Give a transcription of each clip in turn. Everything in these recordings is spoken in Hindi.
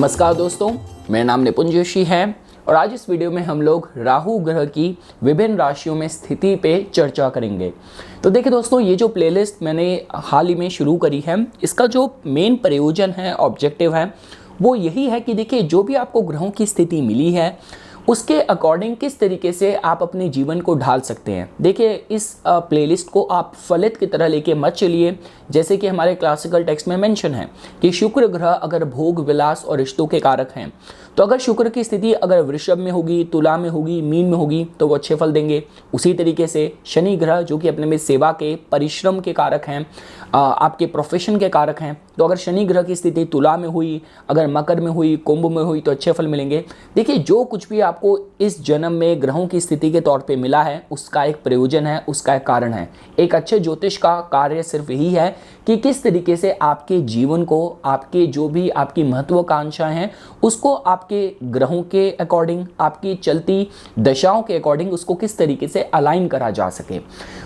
नमस्कार दोस्तों, मेरा नाम निपुंज जोशी है और आज इस वीडियो में हम लोग राहु ग्रह की विभिन्न राशियों में स्थिति पे चर्चा करेंगे। तो देखिए दोस्तों, ये जो प्लेलिस्ट मैंने हाल ही में शुरू करी है, इसका जो मेन प्रयोजन है, ऑब्जेक्टिव है, वो यही है कि देखिए जो भी आपको ग्रहों की स्थिति मिली है उसके अकॉर्डिंग किस तरीके से आप अपने जीवन को ढाल सकते हैं। देखिए इस प्लेलिस्ट को आप फलित की तरह लेके मत चलिए। जैसे कि हमारे क्लासिकल टेक्स्ट में मेंशन है कि शुक्र ग्रह अगर भोग विलास और रिश्तों के कारक हैं, तो अगर शुक्र की स्थिति अगर वृषभ में होगी, तुला में होगी, मीन में होगी तो वो अच्छे फल देंगे। उसी तरीके से शनि ग्रह जो कि अपने में सेवा के, परिश्रम के कारक हैं, आपके प्रोफेशन के कारक हैं, तो अगर शनि ग्रह की स्थिति तुला में हुई, अगर मकर में हुई, कुंभ में हुई तो अच्छे फल मिलेंगे। देखिए जो कुछ भी आपको इस जन्म में ग्रहों की स्थिति के तौर पे मिला है उसका एक प्रयोजन है, उसका एक कारण है। एक अच्छे ज्योतिष का कार्य सिर्फ यही है कि किस तरीके से आपके जीवन को, आपके जो भी आपकी महत्वाकांक्षाएं हैं उसको आपके ग्रहों के अकॉर्डिंग, आपकी चलती दशाओं के अकॉर्डिंग उसको किस तरीके से अलाइन करा जा सके।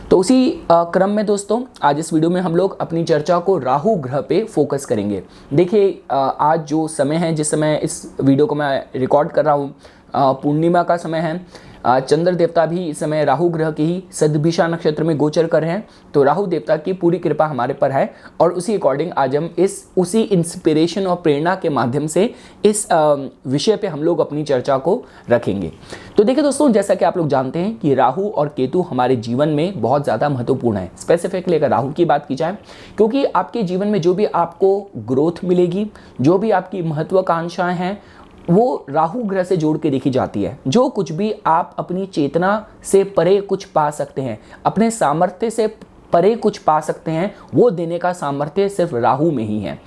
तो उसी क्रम में दोस्तों आज इस वीडियो में हम लोग अपनी चर्चा को राहु ग्रह पे फोकस करेंगे। देखिए आज जो समय है, जिस समय इस वीडियो को मैं रिकॉर्ड कर रहा हूँ, पूर्णिमा का समय है। चंद्र देवता भी इस समय राहु ग्रह के ही सदभिषा नक्षत्र में गोचर कर रहे हैं, तो राहु देवता की पूरी कृपा हमारे पर है और उसी अकॉर्डिंग आज हम उसी इंस्पिरेशन और प्रेरणा के माध्यम से इस विषय पे हम लोग अपनी चर्चा को रखेंगे। तो देखिए दोस्तों, जैसा कि आप लोग जानते हैं कि राहु और केतु हमारे जीवन में बहुत ज़्यादा महत्वपूर्ण है। स्पेसिफिकली अगर राहु की बात की जाए, क्योंकि आपके जीवन में जो भी आपको ग्रोथ मिलेगी, जो भी आपकी महत्वाकांक्षाएं हैं, वो राहु ग्रह से जोड़ के देखी जाती है। जो कुछ भी आप अपनी चेतना से परे कुछ पा सकते हैं, अपने सामर्थ्य से परे कुछ पा सकते हैं, वो देने का सामर्थ्य सिर्फ राहु में ही है।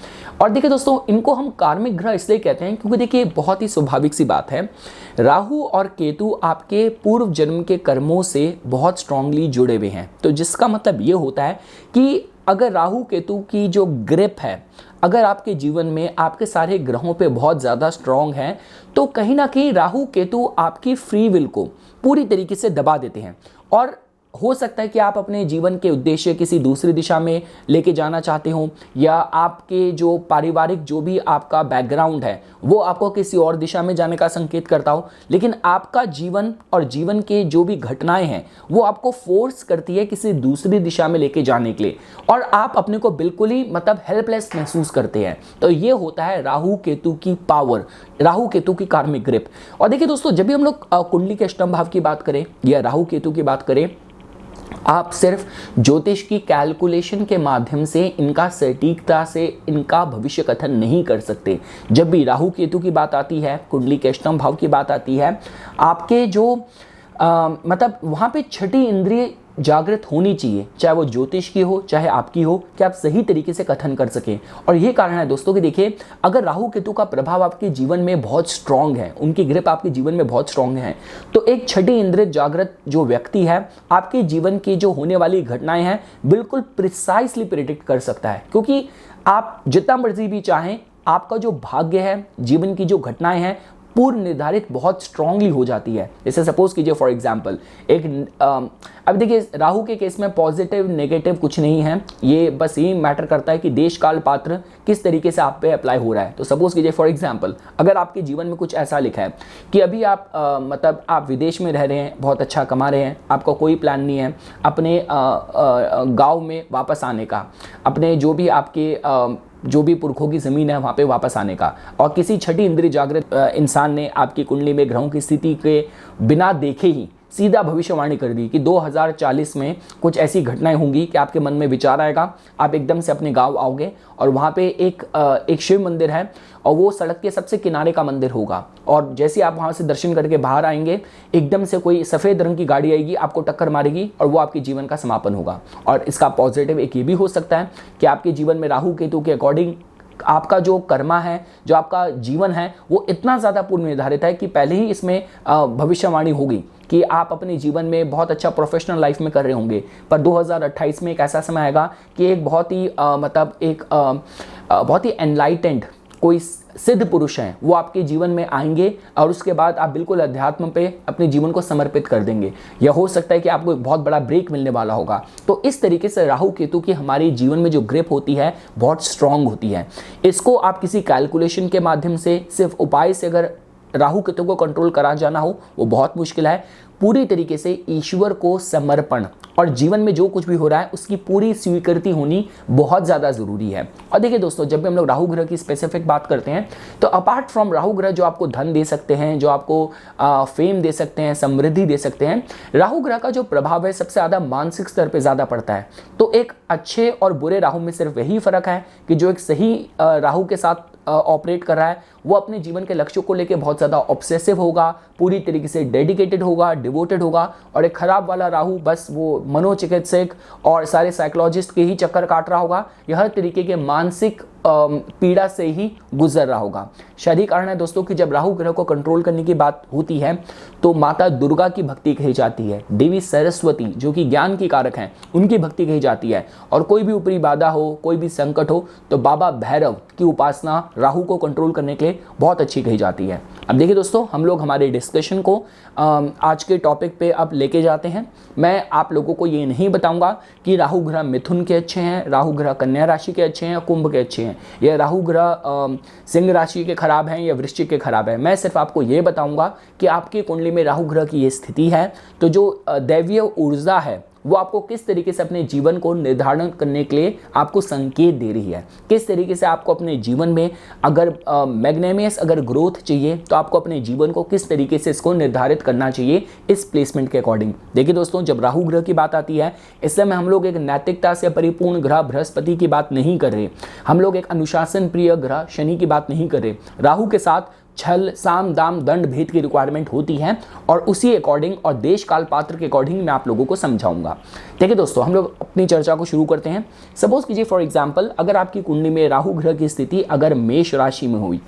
और देखिए दोस्तों, इनको हम कार्मिक ग्रह इसलिए कहते हैं क्योंकि देखिए बहुत ही स्वाभाविक सी बात है, राहु और केतु आपके पूर्व जन्म के कर्मों से बहुत स्ट्रांगली जुड़े हुए हैं। तो जिसका मतलब ये होता है कि अगर राहु केतु की जो ग्रिप है, अगर आपके जीवन में आपके सारे ग्रहों पे बहुत ज़्यादा स्ट्रांग है, तो कहीं ना कहीं राहु केतु आपकी फ्री विल को पूरी तरीके से दबा देते हैं। और हो सकता है कि आप अपने जीवन के उद्देश्य किसी दूसरी दिशा में लेके जाना चाहते हो, या आपके जो पारिवारिक जो भी आपका बैकग्राउंड है वो आपको किसी और दिशा में जाने का संकेत करता हो, लेकिन आपका जीवन और जीवन के जो भी घटनाएं हैं वो आपको फोर्स करती है किसी दूसरी दिशा में लेके जाने के लिए, और आप अपने को बिल्कुल ही मतलब हेल्पलेस महसूस करते हैं। तो ये होता है राहु केतु की पावर, राहु केतु की कार्मिक ग्रिप। और देखिए दोस्तों, जब भी हम लोग कुंडली के अष्टम भाव की बात करें या राहु केतु की बात करें, आप सिर्फ ज्योतिष की कैलकुलेशन के माध्यम से इनका सटीकता से इनका भविष्य कथन नहीं कर सकते। जब भी राहु केतु की बात आती है, कुंडली के अष्टम भाव की बात आती है, आपके जो मतलब वहाँ पे छठी इंद्रिय जागृत होनी चाहिए, चाहे वो ज्योतिष की हो चाहे आपकी हो, कि आप सही तरीके से कथन कर सकें। और ये कारण है दोस्तों कि देखिए अगर राहु केतु का प्रभाव आपके जीवन में बहुत स्ट्रांग है, उनकी ग्रिप आपके जीवन में बहुत स्ट्रांग है, तो एक छठी इंद्रिय जागृत जो व्यक्ति है आपके जीवन की जो होने वाली घटनाएं हैं बिल्कुल प्रिसाइसली प्रेडिक्ट कर सकता है। क्योंकि आप जितना मर्जी भी चाहें, आपका जो भाग्य है, जीवन की जो घटनाएं हैं पूर्व निर्धारित बहुत स्ट्रांगली हो जाती है। जैसे सपोज कीजिए फॉर एग्जांपल अब देखिए राहु के केस में पॉजिटिव नेगेटिव कुछ नहीं है, ये बस ये मैटर करता है कि देश काल पात्र किस तरीके से आप पे अप्लाई हो रहा है। तो सपोज कीजिए फॉर एग्जांपल अगर आपके जीवन में कुछ ऐसा लिखा है कि अभी आप मतलब आप विदेश में रह रहे हैं, बहुत अच्छा कमा रहे हैं, आपका कोई प्लान नहीं है अपने गाँव में वापस आने का, अपने जो भी आपके जो भी पुरखों की ज़मीन है वहाँ पे वापस आने का, और किसी छठी इंद्रिय जागृत इंसान ने आपकी कुंडली में ग्रहों की स्थिति के बिना देखे ही सीधा भविष्यवाणी कर दी कि 2040 में कुछ ऐसी घटनाएं होंगी कि आपके मन में विचार आएगा, आप एकदम से अपने गांव आओगे और वहाँ पे एक शिव मंदिर है और वो सड़क के सबसे किनारे का मंदिर होगा, और जैसे आप वहाँ से दर्शन करके बाहर आएंगे एकदम से कोई सफ़ेद रंग की गाड़ी आएगी, आपको टक्कर मारेगी और वो आपके जीवन का समापन होगा। और इसका पॉजिटिव एक ये भी हो सकता है कि आपके जीवन में राहु केतु के अकॉर्डिंग आपका जो कर्मा है, जो आपका जीवन है, वो इतना ज़्यादा पूर्व निर्धारित है कि पहले ही इसमें भविष्यवाणी होगी कि आप अपने जीवन में बहुत अच्छा प्रोफेशनल लाइफ में कर रहे होंगे, पर 2028 में एक ऐसा समय आएगा कि एक बहुत ही बहुत ही एनलाइटेंड कोई सिद्ध पुरुष हैं वो आपके जीवन में आएंगे और उसके बाद आप बिल्कुल अध्यात्म पे अपने जीवन को समर्पित कर देंगे। यह हो सकता है कि आपको एक बहुत बड़ा ब्रेक मिलने वाला होगा। तो इस तरीके से राहु केतु की हमारे जीवन में जो ग्रिप होती है बहुत स्ट्रांग होती है। इसको आप किसी कैलकुलेशन के माध्यम से, सिर्फ उपाय से अगर राहु केतु को कंट्रोल करा जाना हो वो बहुत मुश्किल है। पूरी तरीके से ईश्वर को समर्पण और जीवन में जो कुछ भी हो रहा है उसकी पूरी स्वीकृति होनी बहुत ज़्यादा ज़रूरी है। और देखिए दोस्तों, जब भी हम लोग राहु ग्रह की स्पेसिफिक बात करते हैं तो अपार्ट फ्रॉम राहु ग्रह जो आपको धन दे सकते हैं, जो आपको फेम दे सकते हैं, समृद्धि दे सकते हैं, राहु ग्रह का जो प्रभाव है सबसे ज़्यादा मानसिक स्तर पर ज़्यादा पड़ता है। तो एक अच्छे और बुरे राहु में सिर्फ यही फ़र्क है कि जो एक सही राहु के साथ ऑपरेट कर रहा है वो अपने जीवन के लक्ष्यों को लेकर बहुत ज़्यादा ऑब्सेसिव होगा, पूरी तरीके से डेडिकेटेड होगा, डिवोटेड होगा। और एक खराब वाला राहु बस वो मनोचिकित्सक और सारे साइकोलॉजिस्ट के ही चक्कर काट रहा होगा, यह हर तरीके के मानसिक पीड़ा से ही गुजर रहा होगा। शायद कारण है दोस्तों कि जब राहु ग्रह को कंट्रोल करने की बात होती है तो माता दुर्गा की भक्ति कही जाती है, देवी सरस्वती जो कि ज्ञान की कारक हैं उनकी भक्ति कही जाती है, और कोई भी ऊपरी बाधा हो, कोई भी संकट हो तो बाबा भैरव की उपासना राहु को कंट्रोल करने के लिए बहुत अच्छी कही जाती है। अब देखिए दोस्तों, हम लोग हमारे डिस्कशन को आज के टॉपिक पे अब लेके जाते हैं। मैं आप लोगों को ये नहीं बताऊंगा कि राहु ग्रह मिथुन के अच्छे हैं, राहु ग्रह कन्या राशि के अच्छे हैं, कुंभ के अच्छे हैं, या राहु ग्रह सिंह राशि के खराब हैं या वृश्चिक के खराब हैं। मैं सिर्फ आपको ये बताऊंगा कि आपकी कुंडली में राहु ग्रह की ये स्थिति है तो जो दैवीय ऊर्जा है वो आपको किस तरीके से अपने जीवन को निर्धारण करने के लिए आपको संकेत दे रही है, किस तरीके से आपको अपने जीवन में अगर मैग्नेमियस अगर ग्रोथ चाहिए तो आपको अपने जीवन को किस तरीके से इसको निर्धारित करना चाहिए इस प्लेसमेंट के अकॉर्डिंग। देखिए दोस्तों, जब राहु ग्रह की बात आती है इस समय हम लोग एक नैतिकता से परिपूर्ण ग्रह बृहस्पति की बात नहीं कर रहे, हम लोग एक अनुशासन प्रिय ग्रह शनि की बात नहीं कर रहे। राहु के साथ छल, साम, दाम, दंड, भेद की रिक्वायरमेंट होती है और उसी अकॉर्डिंग और देश काल पात्र के अकॉर्डिंग मैं आप लोगों को समझाऊंगा। देखिए दोस्तों, हम लोग अपनी चर्चा को शुरू करते हैं। सपोज कीजिए फॉर एग्जांपल अगर आपकी कुंडली में राहु ग्रह की स्थिति अगर मेष राशि में हुई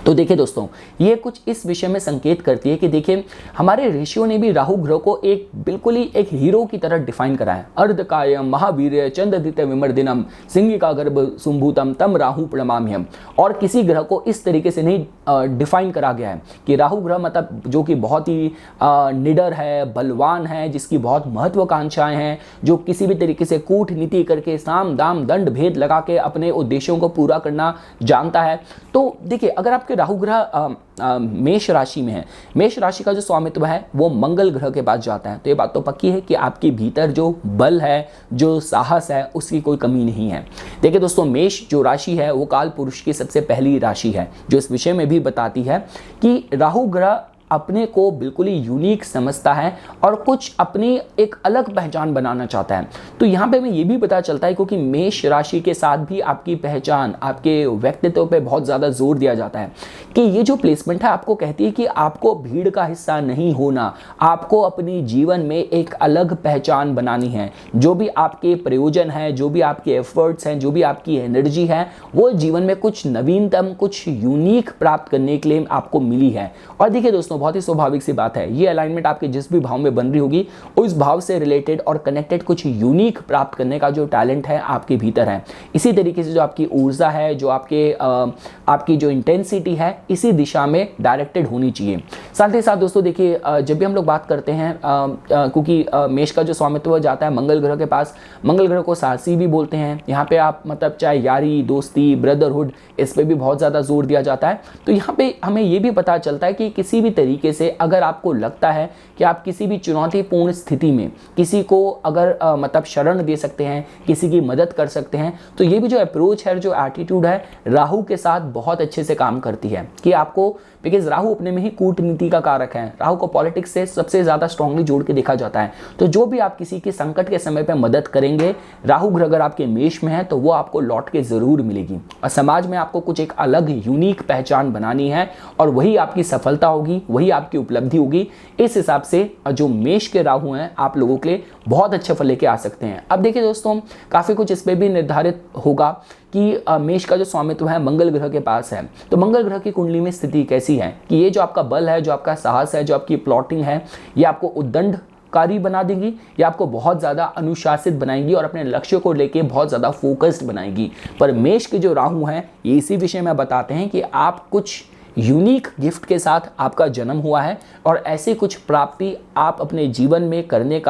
तो देखिए दोस्तों, ये कुछ इस विषय में संकेत करती है कि देखिए हमारे ऋषियों ने भी राहु ग्रह को एक बिल्कुल ही एक हीरो की तरह डिफाइन करा है। अर्धकायम महावीर्य चंद्रदित्य विमर्दिनम सिंहिका गर्भ सुंभूतम तम राहु प्रणमाम्यहम। और किसी ग्रह को इस तरीके से नहीं डिफाइन करा गया है कि राहु ग्रह मतलब जो कि बहुत ही निडर है, बलवान है, जिसकी बहुत महत्वाकांक्षाएं हैं, जो किसी भी तरीके से कूटनीति करके साम दाम दंड भेद लगा के अपने उद्देश्यों को पूरा करना जानता है। तो देखिए अगर आपके राहु ग्रह मेष राशि में है, मेष राशि का जो स्वामित्व है वो मंगल ग्रह के पास जाता है, तो ये बात तो पक्की है कि आपके भीतर जो बल है, जो साहस है, उसकी कोई कमी नहीं है। देखिए दोस्तों, मेष जो राशि है वो काल पुरुष की सबसे पहली राशि है, जो इस विषय में भी बताती है कि राहु ग्रह अपने को बिल्कुल ही यूनिक समझता है और कुछ अपनी एक अलग पहचान बनाना चाहता है। तो यहाँ पे हमें ये भी पता चलता है क्योंकि मेष राशि के साथ भी आपकी पहचान, आपके व्यक्तित्व पे बहुत ज़्यादा जोर दिया जाता है कि ये जो प्लेसमेंट है आपको कहती है कि आपको भीड़ का हिस्सा नहीं होना, आपको अपनी जीवन में एक अलग पहचान बनानी है। जो भी आपके प्रयोजन है, जो भी आपके एफर्ट्स हैं, जो भी आपकी एनर्जी है, वो जीवन में कुछ नवीनतम, कुछ यूनिक प्राप्त करने के लिए आपको मिली है। और देखिए दोस्तों, बहुत ही स्वाभाविक सी बात है, ये अलाइनमेंट आपके जिस भी भाव में बन रही होगी उस भाव से रिलेटेड और कनेक्टेड कुछ यूनिक प्राप्त करने का जो टैलेंट है आपके भीतर है। इसी तरीके से जो आपकी ऊर्जा है, जो आपकी जो इंटेंसिटी है, इसी दिशा में डायरेक्टेड होनी चाहिए। साथ ही साथ दोस्तों देखिए, जब भी हम लोग बात करते हैं क्योंकि मेष का जो स्वामित्व जाता है मंगल ग्रह के पास, मंगल ग्रह को साहसी भी बोलते हैं। यहाँ पे आप मतलब चाहे यारी, दोस्ती, ब्रदरहुड, इस पे भी बहुत ज़्यादा जोर दिया जाता है। तो यहाँ पे हमें ये भी पता चलता है कि किसी भी तरीके से अगर आपको लगता है कि आप किसी भी चुनौतीपूर्ण स्थिति में किसी को अगर मतलब शरण दे सकते हैं, किसी की मदद कर सकते हैं, तो ये भी जो अप्रोच है, जो एटीट्यूड है, राहु के साथ बहुत अच्छे से काम करती है कि आपको, बिकॉज राहु अपने में ही कूटनीति का कारक है, राहु को पॉलिटिक्स से सबसे ज़्यादा स्ट्रांगली जोड़ के देखा जाता है। तो जो भी आप किसी के संकट के समय पर मदद करेंगे, राहु ग्रह अगर आपके मेष में है तो वो आपको लौट के ज़रूर मिलेगी और समाज में आपको कुछ एक अलग यूनिक पहचान बनानी है और वही आपकी सफलता होगी, वही आपकी उपलब्धि होगी। इस हिसाब से जो मेष के राहु हैं आप लोगों के लिए बहुत अच्छे फल लेके आ सकते हैं। अब देखिए दोस्तों, काफ़ी कुछ इस पर भी निर्धारित होगा कि मेष का जो स्वामित्व है मंगल ग्रह के पास है, तो मंगल ग्रह की कुंडली में स्थिति कैसी है कि ये जो आपका बल है, जो आपका साहस है, जो आपकी प्लॉटिंग है, ये आपको उद्दंड कारी बना देंगी, ये आपको बहुत ज़्यादा अनुशासित बनाएंगी और अपने लक्ष्य को लेके बहुत ज़्यादा फोकस्ड बनाएंगी। पर मेष के जो राहु हैं ये इसी विषय में बताते हैं कि आप कुछ यूनिक गिफ्ट के साथ आपका जन्म हुआ है और ऐसी कुछ प्राप्ति आप अपने जीवन में करने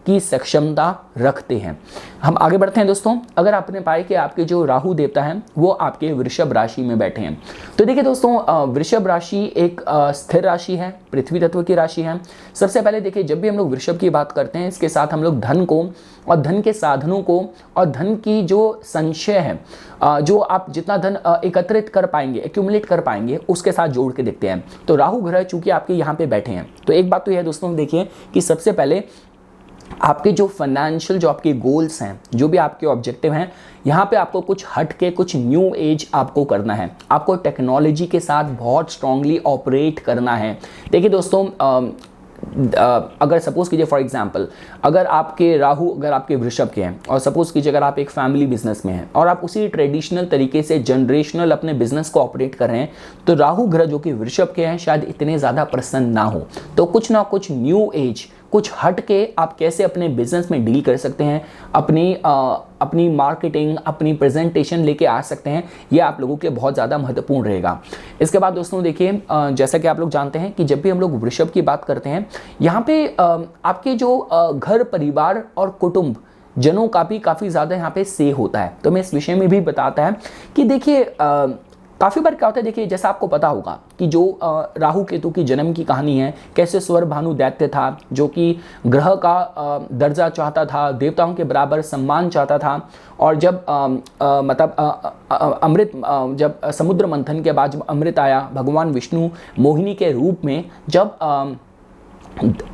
की सक्षमता रखते हैं। हम आगे बढ़ते हैं दोस्तों। अगर आपने पाया कि आपके जो राहु देवता हैं वो आपके वृषभ राशि में बैठे हैं, तो देखिए दोस्तों, वृषभ राशि एक स्थिर राशि है, पृथ्वी तत्व की राशि है। सबसे पहले देखिए, जब भी हम लोग वृषभ की बात करते हैं, इसके साथ हम लोग धन को और धन के साधनों को और धन की जो संचय है, जो आप जितना धन एकत्रित कर पाएंगे, एक्यूमुलेट कर पाएंगे, उसके साथ जोड़ के देखते हैं। तो राहु ग्रह चूंकि आपके यहाँ पे बैठे हैं, तो एक बात तो यह दोस्तों देखिए कि सबसे पहले आपके जो फाइनेंशियल, जो आपके गोल्स हैं, जो भी आपके ऑब्जेक्टिव हैं, यहाँ पे आपको कुछ हट के कुछ न्यू एज आपको करना है। आपको टेक्नोलॉजी के साथ बहुत स्ट्रांगली ऑपरेट करना है। देखिए दोस्तों, अगर सपोज कीजिए फॉर एग्जांपल, अगर आपके राहु अगर आपके वृषभ के हैं और सपोज कीजिए अगर आप एक फैमिली बिजनेस में हैं और आप उसी ट्रेडिशनल तरीके से जनरेशनल अपने बिजनेस को ऑपरेट कर रहे हैं, तो राहु ग्रह जो कि वृषभ के हैं शायद इतने ज़्यादा प्रसन्न ना हो। तो कुछ ना कुछ न्यू एज, कुछ हट के आप कैसे अपने बिजनेस में डील कर सकते हैं, अपनी मार्केटिंग, अपनी प्रेजेंटेशन लेके आ सकते हैं, ये आप लोगों के लिए बहुत ज़्यादा महत्वपूर्ण रहेगा। इसके बाद दोस्तों देखिए, जैसा कि आप लोग जानते हैं कि जब भी हम लोग वृषभ की बात करते हैं, यहाँ पे आपके जो घर परिवार और कुटुंब जनों का भी काफ़ी ज़्यादा यहाँ पे से होता है। तो मैं इस विषय में भी बताता है कि देखिए, काफ़ी बार क्या होता है, देखिए जैसा आपको पता होगा कि जो राहु केतु की जन्म की कहानी है, कैसे स्वर भानु दैत्य था जो कि ग्रह का दर्जा चाहता था, देवताओं के बराबर सम्मान चाहता था, और जब अमृत, जब समुद्र मंथन के बाद जब अमृत आया, भगवान विष्णु मोहिनी के रूप में जब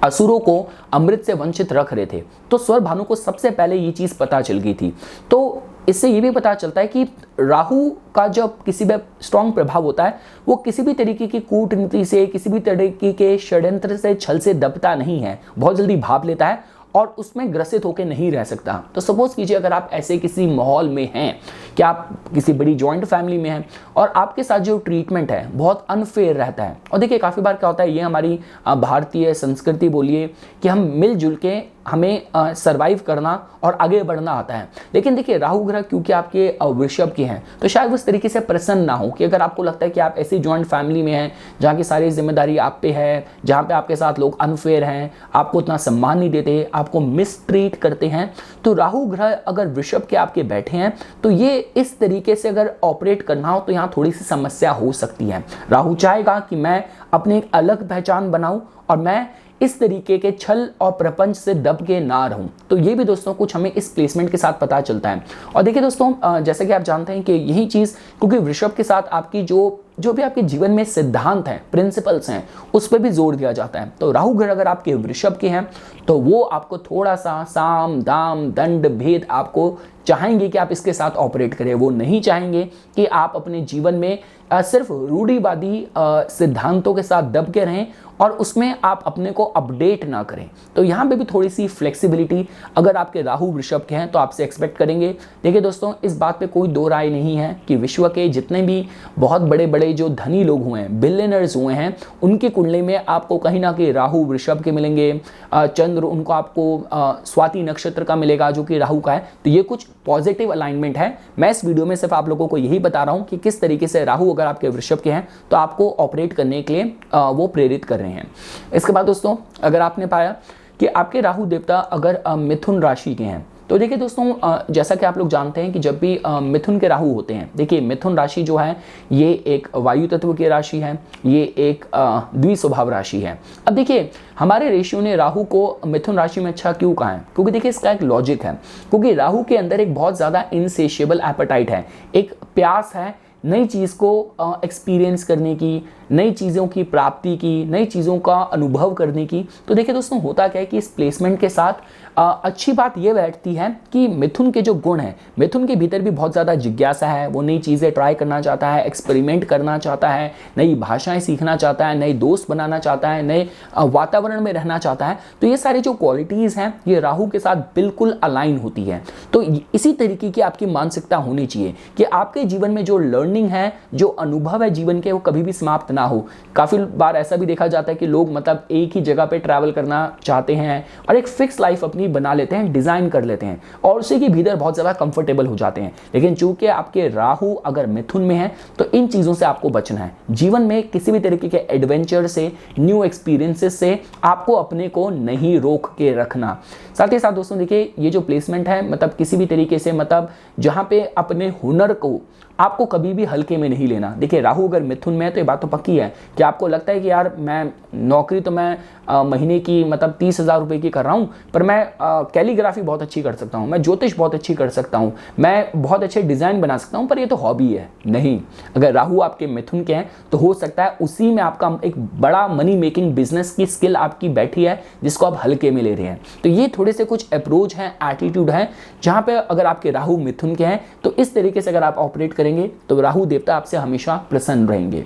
असुरों को अमृत से वंचित रख रहे थे, तो स्वर भानु को सबसे पहले ये चीज़ पता चल गई थी। तो इससे ये भी पता चलता है कि राहु का जब किसी पे स्ट्रॉन्ग प्रभाव होता है, वो किसी भी तरीके की कूटनीति से, किसी भी तरीके के षड्यंत्र से, छल से दबता नहीं है, बहुत जल्दी भाप लेता है और उसमें ग्रसित होकर नहीं रह सकता। तो सपोज कीजिए अगर आप ऐसे किसी माहौल में हैं कि आप किसी बड़ी जॉइंट फैमिली में हैं और आपके साथ जो ट्रीटमेंट है बहुत अनफेयर रहता है, और देखिए काफ़ी बार क्या होता है, ये हमारी भारतीय संस्कृति बोलिए कि हम मिलजुल के हमें सरवाइव करना और आगे बढ़ना आता है। लेकिन देखिए राहु ग्रह क्योंकि आपके वृषभ के हैं, तो शायद उस तरीके से प्रसन्न ना हो कि अगर आपको लगता है कि आप ऐसी जॉइंट फैमिली में हैं जहाँ की सारी जिम्मेदारी आप पे है, जहाँ पे आपके साथ लोग अनफेयर हैं, आपको उतना सम्मान नहीं देते, आपको मिसट्रीट करते हैं, तो राहु ग्रह अगर वृषभ के आपके बैठे हैं तो ये इस तरीके से अगर ऑपरेट करना हो तो यहाँ थोड़ी सी समस्या हो सकती है। राहु चाहेगा कि मैं अपनी एक अलग पहचान बनाऊं और मैं इस तरीके के छल और प्रपंच से दब के ना रहूं। तो ये भी दोस्तों कुछ हमें इस प्लेसमेंट के साथ पता चलता है। और देखिए दोस्तों, जैसे कि आप जानते हैं कि यही चीज़, क्योंकि वृषभ के साथ आपकी जो भी आपके जीवन में सिद्धांत हैं, प्रिंसिपल्स हैं, उस पर भी जोर दिया जाता है। तो राहु ग्रह अगर आपके वृषभ के हैं तो वो आपको थोड़ा सा साम दाम दंड भेद आपको चाहेंगे कि आप इसके साथ ऑपरेट करें। वो नहीं चाहेंगे कि आप अपने जीवन में सिर्फ रूढ़िवादी सिद्धांतों के साथ दब के रहें और उसमें आप अपने को अपडेट ना करें। तो यहाँ पे भी थोड़ी सी फ्लेक्सिबिलिटी अगर आपके राहु वृषभ के हैं तो आपसे एक्सपेक्ट करेंगे। देखिए दोस्तों, इस बात पे कोई दो राय नहीं है कि विश्व के जितने भी बहुत बड़े बड़े जो धनी लोग हुए हैं, बिलियनर्स हुए हैं, उनकी कुंडली में आपको कहीं ना कहीं राहु वृषभ के मिलेंगे। चंद्र उनको आपको स्वाति नक्षत्र का मिलेगा जो कि राहु का है। तो ये कुछ पॉजिटिव अलाइनमेंट है। मैं इस वीडियो में सिर्फ आप लोगों को यही बता रहा हूँ कि किस तरीके से राहु अगर आपके वृषभ के हैं तो आपको ऑपरेट करने के लिए वो प्रेरित कर रहे हैं। इसके बाद दोस्तों, अगर आपने पाया कि आपके राहु देवता अगर मिथुन राशि के हैं, तो देखिए दोस्तों, जैसा कि आप लोग जानते हैं कि जब भी मिथुन के राहु होते हैं, देखिए मिथुन राशि जो है ये एक वायु तत्व की राशि है, ये एक द्विस्वभाव राशि है। अब देखिए हमारे ऋषियों ने राहु को मिथुन राशि में अच्छा क्यों कहा है, क्योंकि देखिए इसका एक लॉजिक है, क्योंकि राहु के अंदर एक बहुत ज़्यादा इनसेशिएबल एपेटाइट है, एक प्यास है नई चीज़ को एक्सपीरियंस करने की, नई चीज़ों की प्राप्ति की, नई चीज़ों का अनुभव करने की। तो देखिए दोस्तों, होता क्या है कि इस प्लेसमेंट के साथ अच्छी बात यह बैठती है कि मिथुन के जो गुण हैं, मिथुन के भीतर भी बहुत ज़्यादा जिज्ञासा है, वो नई चीज़ें ट्राई करना चाहता है, एक्सपेरिमेंट करना चाहता है, नई भाषाएं सीखना चाहता है, नए दोस्त बनाना चाहता है, नए वातावरण में रहना चाहता है। तो ये सारी जो क्वालिटीज़ हैं ये राहु के साथ बिल्कुल अलाइन होती है। तो इसी तरीके की आपकी मानसिकता होनी चाहिए कि आपके जीवन में जो लर्निंग है, जो अनुभव है जीवन के, वो कभी भी समाप्त ना हो। काफ़ी बार ऐसा भी देखा जाता है कि लोग मतलब एक ही जगह पे ट्रैवल करना चाहते हैं और एक फिक्स लाइफ अपनी बना लेते हैं, डिज़ाइन कर लेते हैं और उसी के भीतर बहुत ज़्यादा कंफर्टेबल हो जाते हैं। लेकिन चूंकि आपके राहु अगर मिथुन में है तो इन चीज़ों से आपको बचना है। जीवन में किसी भी तरीके के एडवेंचर से, न्यू एक्सपीरियंसेस से आपको अपने को नहीं रोक के रखना। साथ ही साथ दोस्तों देखिए, ये जो प्लेसमेंट है मतलब किसी भी तरीके से मतलब जहाँ पे अपने हुनर को आपको कभी भी हल्के में नहीं लेना। देखिए राहु अगर मिथुन में है तो ये बात तो पक्की है कि आपको लगता है कि यार मैं नौकरी तो मैं महीने की मतलब 30,000 रुपये की कर रहा हूँ, पर मैं कैलीग्राफी बहुत अच्छी कर सकता हूँ, मैं ज्योतिष बहुत अच्छी कर सकता हूँ, मैं बहुत अच्छे डिज़ाइन बना सकता हूँ, पर ये तो हॉबी है। नहीं, अगर राहु आपके मिथुन के हैं तो हो सकता है उसी में आपका एक बड़ा मनी मेकिंग बिजनेस की स्किल आपकी बैठी है जिसको आप हल्के में ले रहे हैं। तो ये थोड़े से कुछ अप्रोच हैं, एटीट्यूड है, जहाँ पे अगर आपके राहु मिथुन के हैं तो इस तरीके से अगर आप ऑपरेट करेंगे तो राहु देवता आपसे हमेशा प्रसन्न रहेंगे।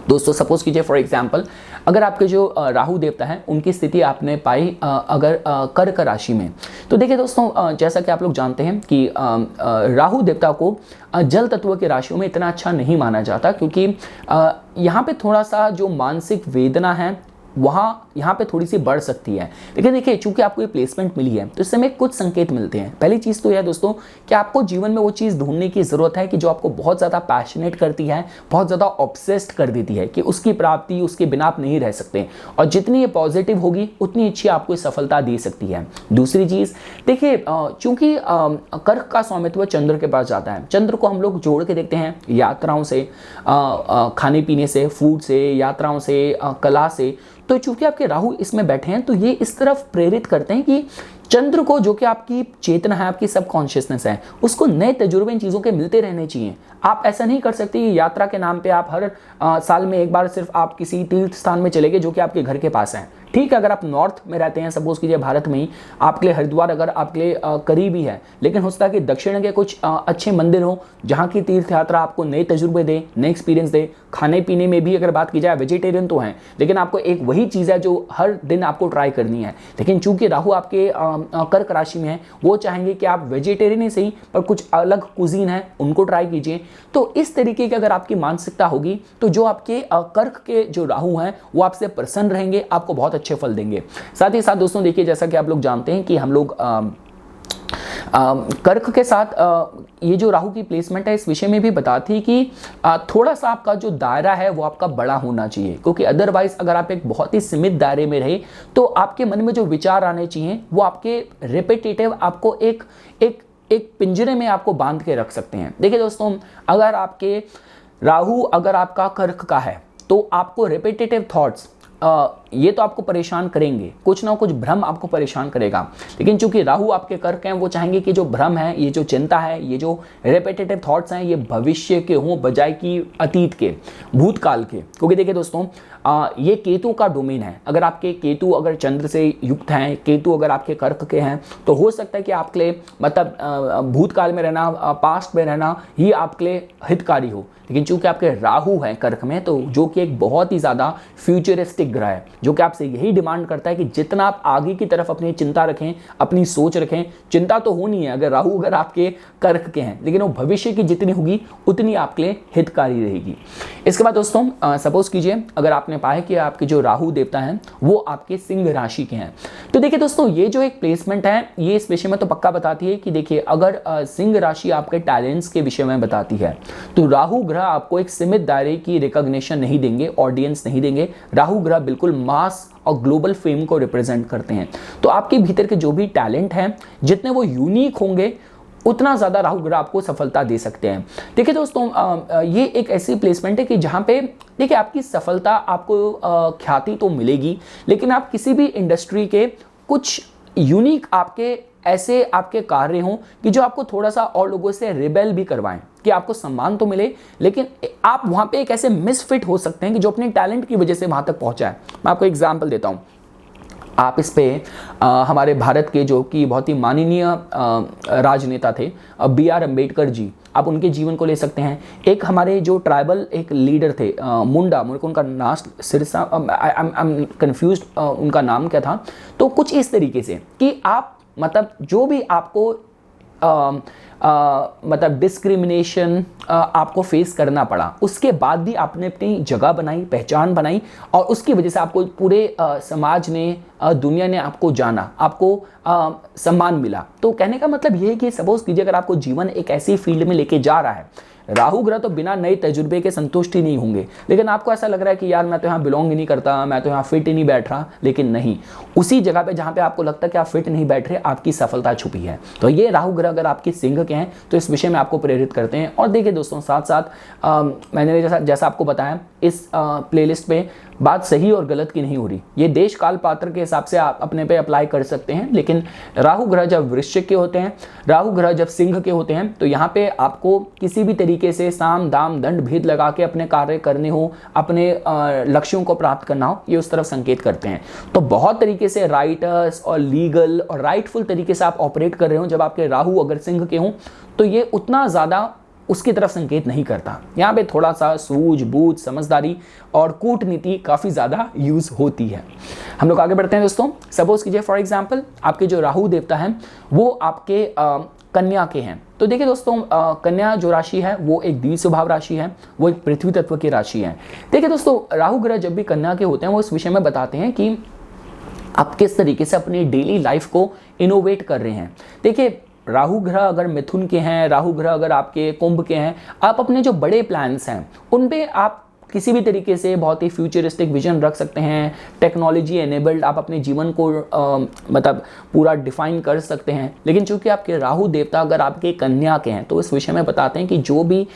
दोस्तों सपोज कीजिए फॉर एग्जांपल, अगर आपके जो राहु देवता हैं उनकी स्थिति आपने पाई अगर कर्क राशि में, तो देखिए दोस्तों जैसा कि आप लोग जानते हैं कि राहु देवता को जल तत्व के राशियों में इतना अच्छा नहीं माना जाता, क्योंकि यहाँ पे थोड़ा सा जो मानसिक वेदना है यहाँ पे थोड़ी सी बढ़ सकती है। लेकिन देखिए चूंकि आपको ये प्लेसमेंट मिली है तो इससे हमें कुछ संकेत मिलते हैं। पहली चीज़ तो यह दोस्तों कि आपको जीवन में वो चीज़ ढूंढने की ज़रूरत है कि जो आपको बहुत ज़्यादा पैशनेट करती है, बहुत ज़्यादा ऑब्सेस्ड कर देती है, कि उसकी प्राप्ति, उसके बिना आप नहीं रह सकते। और जितनी ये पॉजिटिव होगी उतनी अच्छी आपको सफलता दे सकती है। दूसरी चीज़ देखिए, चूंकि कर्क का स्वामित्व चंद्र के पास जाता है, चंद्र को हम लोग जोड़ के देखते हैं यात्राओं से, खाने पीने से, फूड से, यात्राओं से, कला से। तो चूंकि आपके राहु इसमें बैठे हैं तो ये इस तरफ प्रेरित करते हैं कि चंद्र को, जो कि आपकी चेतना है, आपकी सब कॉन्शियसनेस है, उसको नए तजुर्बे इन चीज़ों के मिलते रहने चाहिए। आप ऐसा नहीं कर सकते कि यात्रा के नाम पे आप हर साल में एक बार सिर्फ आप किसी तीर्थ स्थान में चले गए जो कि आपके घर के पास है। ठीक है, अगर आप नॉर्थ में रहते हैं, सपोज कीजिए भारत में ही, आपके लिए हरिद्वार अगर आपके लिए करीबी है, लेकिन हो सकता है कि दक्षिण के कुछ अच्छे मंदिर हो जहाँ की तीर्थ यात्रा आपको नए तजुर्बे दे, नए एक्सपीरियंस दे। खाने पीने में भी अगर बात की जाए, वेजिटेरियन तो हैं, लेकिन आपको एक वही चीज़ है जो हर दिन आपको ट्राई करनी है। लेकिन चूंकि राहु आपके कर्क राशि में है, वो चाहेंगे कि आप वेजिटेरियन ही सही पर कुछ अलग कुजीन है उनको ट्राई कीजिए। तो इस तरीके की अगर आपकी मानसिकता होगी तो जो आपके कर्क के जो राहु हैं वो आपसे प्रसन्न रहेंगे, आपको बहुत अच्छे फल देंगे। साथ ही साथ दोस्तों देखिए, जैसा कि आप लोग जानते हैं कि हम लोग कर्क के साथ ये जो राहु की प्लेसमेंट है इस विषय में भी बताती है कि थोड़ा सा आपका जो दायरा है वो आपका बड़ा होना चाहिए, क्योंकि अदरवाइज अगर आप एक बहुत ही सीमित दायरे में रहे तो आपके मन में जो विचार आने चाहिए वो आपके रिपीटेटिव, आपको एक एक एक पिंजरे में आपको बांध के रख सकते हैं। देखिए दोस्तों, अगर आपके राहु अगर आपका कर्क का है तो आपको रिपीटेटिव थॉट्स ये तो आपको परेशान करेंगे, कुछ ना कुछ भ्रम आपको परेशान करेगा। लेकिन चूंकि राहु आपके कर्क हैं, वो चाहेंगे कि जो भ्रम है, ये जो चिंता है, ये जो रिपीटेटिव थॉट्स हैं, ये भविष्य के हों बजाय कि अतीत के, भूतकाल के। क्योंकि देखिए दोस्तों, ये केतु का डोमेन है। अगर आपके केतु अगर चंद्र से युक्त हैं, केतु अगर आपके कर्क के हैं, तो हो सकता है कि आपके लिए मतलब भूतकाल में रहना, पास्ट में रहना ही आपके लिए हितकारी हो। लेकिन चूंकि आपके राहु हैं कर्क में, तो जो कि एक बहुत ही ज़्यादा फ्यूचरिस्टिक ग्रह है, जो कि आपसे यही डिमांड करता है कि जितना आप आगे की तरफ अपनी चिंता रखें, अपनी सोच रखें। चिंता तो होनी है अगर राहु अगर आपके कर्क के हैं, लेकिन वो भविष्य की जितनी होगी उतनी आपके लिए हितकारी रहेगी। इसके बाद दोस्तों सपोज कीजिए अगर आपने पाया कि आपके जो राहु देवता हैं वो आपके सिंह राशि के हैं, तो देखिए दोस्तों, ये जो एक प्लेसमेंट है ये इस विषय में तो पक्का बताती है कि देखिए अगर सिंह राशि आपके टैलेंट्स के विषय में बताती है तो राहु ग्रह आपको एक सीमित दायरे की रिकॉग्निशन नहीं देंगे, ऑडियंस नहीं देंगे। राहु ग्रह बिल्कुल मास और ग्लोबल फेम को रिप्रेजेंट करते हैं। तो आपके भीतर के जो भी टैलेंट हैं, जितने वो यूनिक होंगे, उतना ज़्यादा राहु ग्रह आपको सफलता दे सकते हैं। देखिए दोस्तों, ये एक ऐसी प्लेसमेंट है कि जहाँ पे देखिए आपकी सफलता, आपको ख्याति तो मिलेगी, लेकिन आप किसी भी इंडस्ट्री के कुछ यूनिक आपके ऐसे आपके कार्य हों कि जो आपको थोड़ा सा और लोगों से रिबेल भी करवाएं, कि आपको सम्मान तो मिले, लेकिन आप वहाँ पे एक ऐसे मिसफिट हो सकते हैं कि जो अपने टैलेंट की वजह से वहाँ तक पहुँचा है। मैं आपको एग्जाम्पल देता हूँ। आप इस पे हमारे भारत के जो कि बहुत ही माननीय राजनेता थे B.R. अम्बेडकर जी, आप उनके जीवन को ले सकते हैं। एक हमारे जो ट्राइबल एक लीडर थे मुंडा, मुझे उनका नाम सिरसा, आई एम कन्फ्यूज उनका नाम क्या था। तो कुछ इस तरीके से कि आप मतलब जो भी आपको मतलब डिस्क्रिमिनेशन आपको फेस करना पड़ा, उसके बाद भी आपने अपनी जगह बनाई, पहचान बनाई और उसकी वजह से आपको पूरे समाज ने, दुनिया ने आपको जाना, आपको सम्मान मिला। तो कहने का मतलब ये है कि सपोज कीजिए अगर आपको जीवन एक ऐसी फील्ड में लेके जा रहा है, राहु ग्रह तो बिना नए तजुर्बे के संतुष्ट ही नहीं होंगे, लेकिन आपको ऐसा लग रहा है कि यार मैं तो यहाँ बिलोंग ही नहीं करता, मैं तो यहाँ फिट ही नहीं बैठ रहा, लेकिन नहीं, उसी जगह पे जहाँ पे आपको लगता है कि आप फिट नहीं बैठ रहे, आपकी सफलता छुपी है। तो ये राहु ग्रह अगर आपकी सिंह के हैं तो इस विषय में आपको प्रेरित करते हैं। और देखिए दोस्तों, साथ साथ मैंने जैसा आपको बताया, इस प्लेलिस्ट पे बात सही और गलत की नहीं हो रही, ये देश काल पात्र के हिसाब से आप अपने पे अप्लाई कर सकते हैं। लेकिन राहु ग्रह जब वृश्चिक के होते हैं, राहु ग्रह जब सिंह के होते हैं, तो यहाँ पे आपको किसी भी तरीके से साम दाम दंड भेद लगा के अपने कार्य करने हो, अपने लक्ष्यों को प्राप्त करना हो, ये उस तरफ संकेत करते हैं। तो बहुत तरीके से राइटर्स और लीगल और राइटफुल तरीके से आप ऑपरेट कर रहे हो जब आपके राहु अगर सिंह के हों, तो ये उतना ज़्यादा उसकी तरफ संकेत नहीं करता। यहाँ पे थोड़ा सा सूझबूझ, समझदारी और कूटनीति काफ़ी ज़्यादा यूज़ होती है। हम लोग आगे बढ़ते हैं दोस्तों। सपोज कीजिए फॉर एग्जांपल आपके जो राहु देवता हैं वो आपके कन्या के हैं। तो देखिए दोस्तों, कन्या जो राशि है वो एक द्विस्वभाव राशि है, वो एक पृथ्वी तत्व की राशि है। देखिए दोस्तों, राहु ग्रह जब भी कन्या के होते हैं वो इस विषय में बताते हैं कि आप किस तरीके से अपनी डेली लाइफ को इनोवेट कर रहे हैं। देखिए, राहु ग्रह अगर मिथुन के हैं, राहु ग्रह अगर आपके कुंभ के हैं, आप अपने जो बड़े प्लान्स हैं उन पे आप किसी भी तरीके से बहुत ही फ्यूचरिस्टिक विजन रख सकते हैं। टेक्नोलॉजी एनेबल्ड आप अपने जीवन को मतलब पूरा डिफाइन कर सकते हैं। लेकिन चूंकि आपके राहु देवता अगर आपके कन्या के हैं तो इस विषय में बताते हैं कि जो भी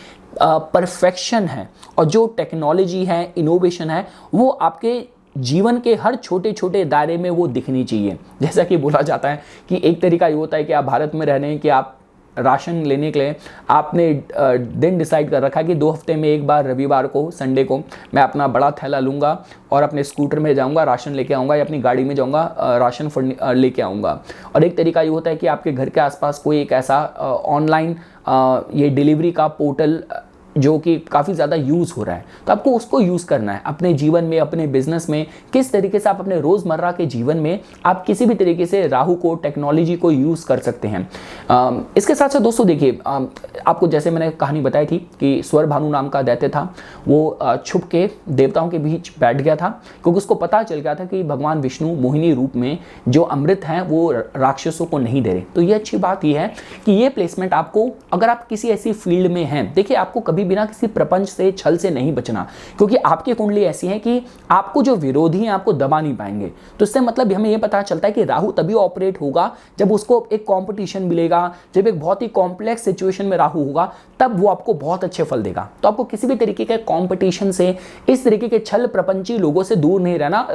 परफेक्शन है और जो टेक्नोलॉजी है, इनोवेशन है, वो आपके जीवन के हर छोटे छोटे दायरे में वो दिखनी चाहिए। जैसा कि बोला जाता है कि एक तरीका ये होता है कि आप भारत में रह रहे हैं कि आप राशन लेने के लिए आपने दिन डिसाइड कर रखा है कि 2 हफ्ते में एक बार रविवार को, संडे को मैं अपना बड़ा थैला लूँगा और अपने स्कूटर में जाऊँगा, राशन लेके आऊँगा, या अपनी गाड़ी में जाऊँगा, राशन लेके आऊँगा। और एक तरीका ये होता है कि आपके घर के आसपास कोई एक ऐसा ऑनलाइन ये डिलीवरी का पोर्टल जो कि काफ़ी ज़्यादा यूज़ हो रहा है, तो आपको उसको यूज़ करना है अपने जीवन में, अपने बिजनेस में। किस तरीके से आप अपने रोज़मर्रा के जीवन में आप किसी भी तरीके से राहु को, टेक्नोलॉजी को यूज़ कर सकते हैं। इसके साथ साथ दोस्तों देखिए, आपको जैसे मैंने कहानी बताई थी कि स्वर भानु नाम का दैत्य था, वो छुप के देवताओं के बीच बैठ गया था, क्योंकि उसको पता चल गया था कि भगवान विष्णु मोहिनी रूप में जो अमृत हैं वो राक्षसों को नहीं दे रहे। तो ये अच्छी बात ये है कि ये प्लेसमेंट आपको, अगर आप किसी ऐसी फील्ड में हैं, देखिए आपको कभी बिना किसी प्रपंच से, छल से नहीं बचना, क्योंकि आपकी कुंडली ऐसी है कि आपको जो विरोधी हैं आपको दबा नहीं पाएंगे। तो इससे मतलब हमें यह पता चलता है कि राहु तभी ऑपरेट होगा जब उसको एक कंपटीशन मिलेगा, जब एक बहुत ही कॉम्प्लेक्स सिचुएशन में राहु होगा, तब वो आपको बहुत अच्छे फल देगा। तो आपको किसी भी तरीके के कंपटीशन से, इस तरीके के छल प्रपंची लोगों से दूर नहीं रहना।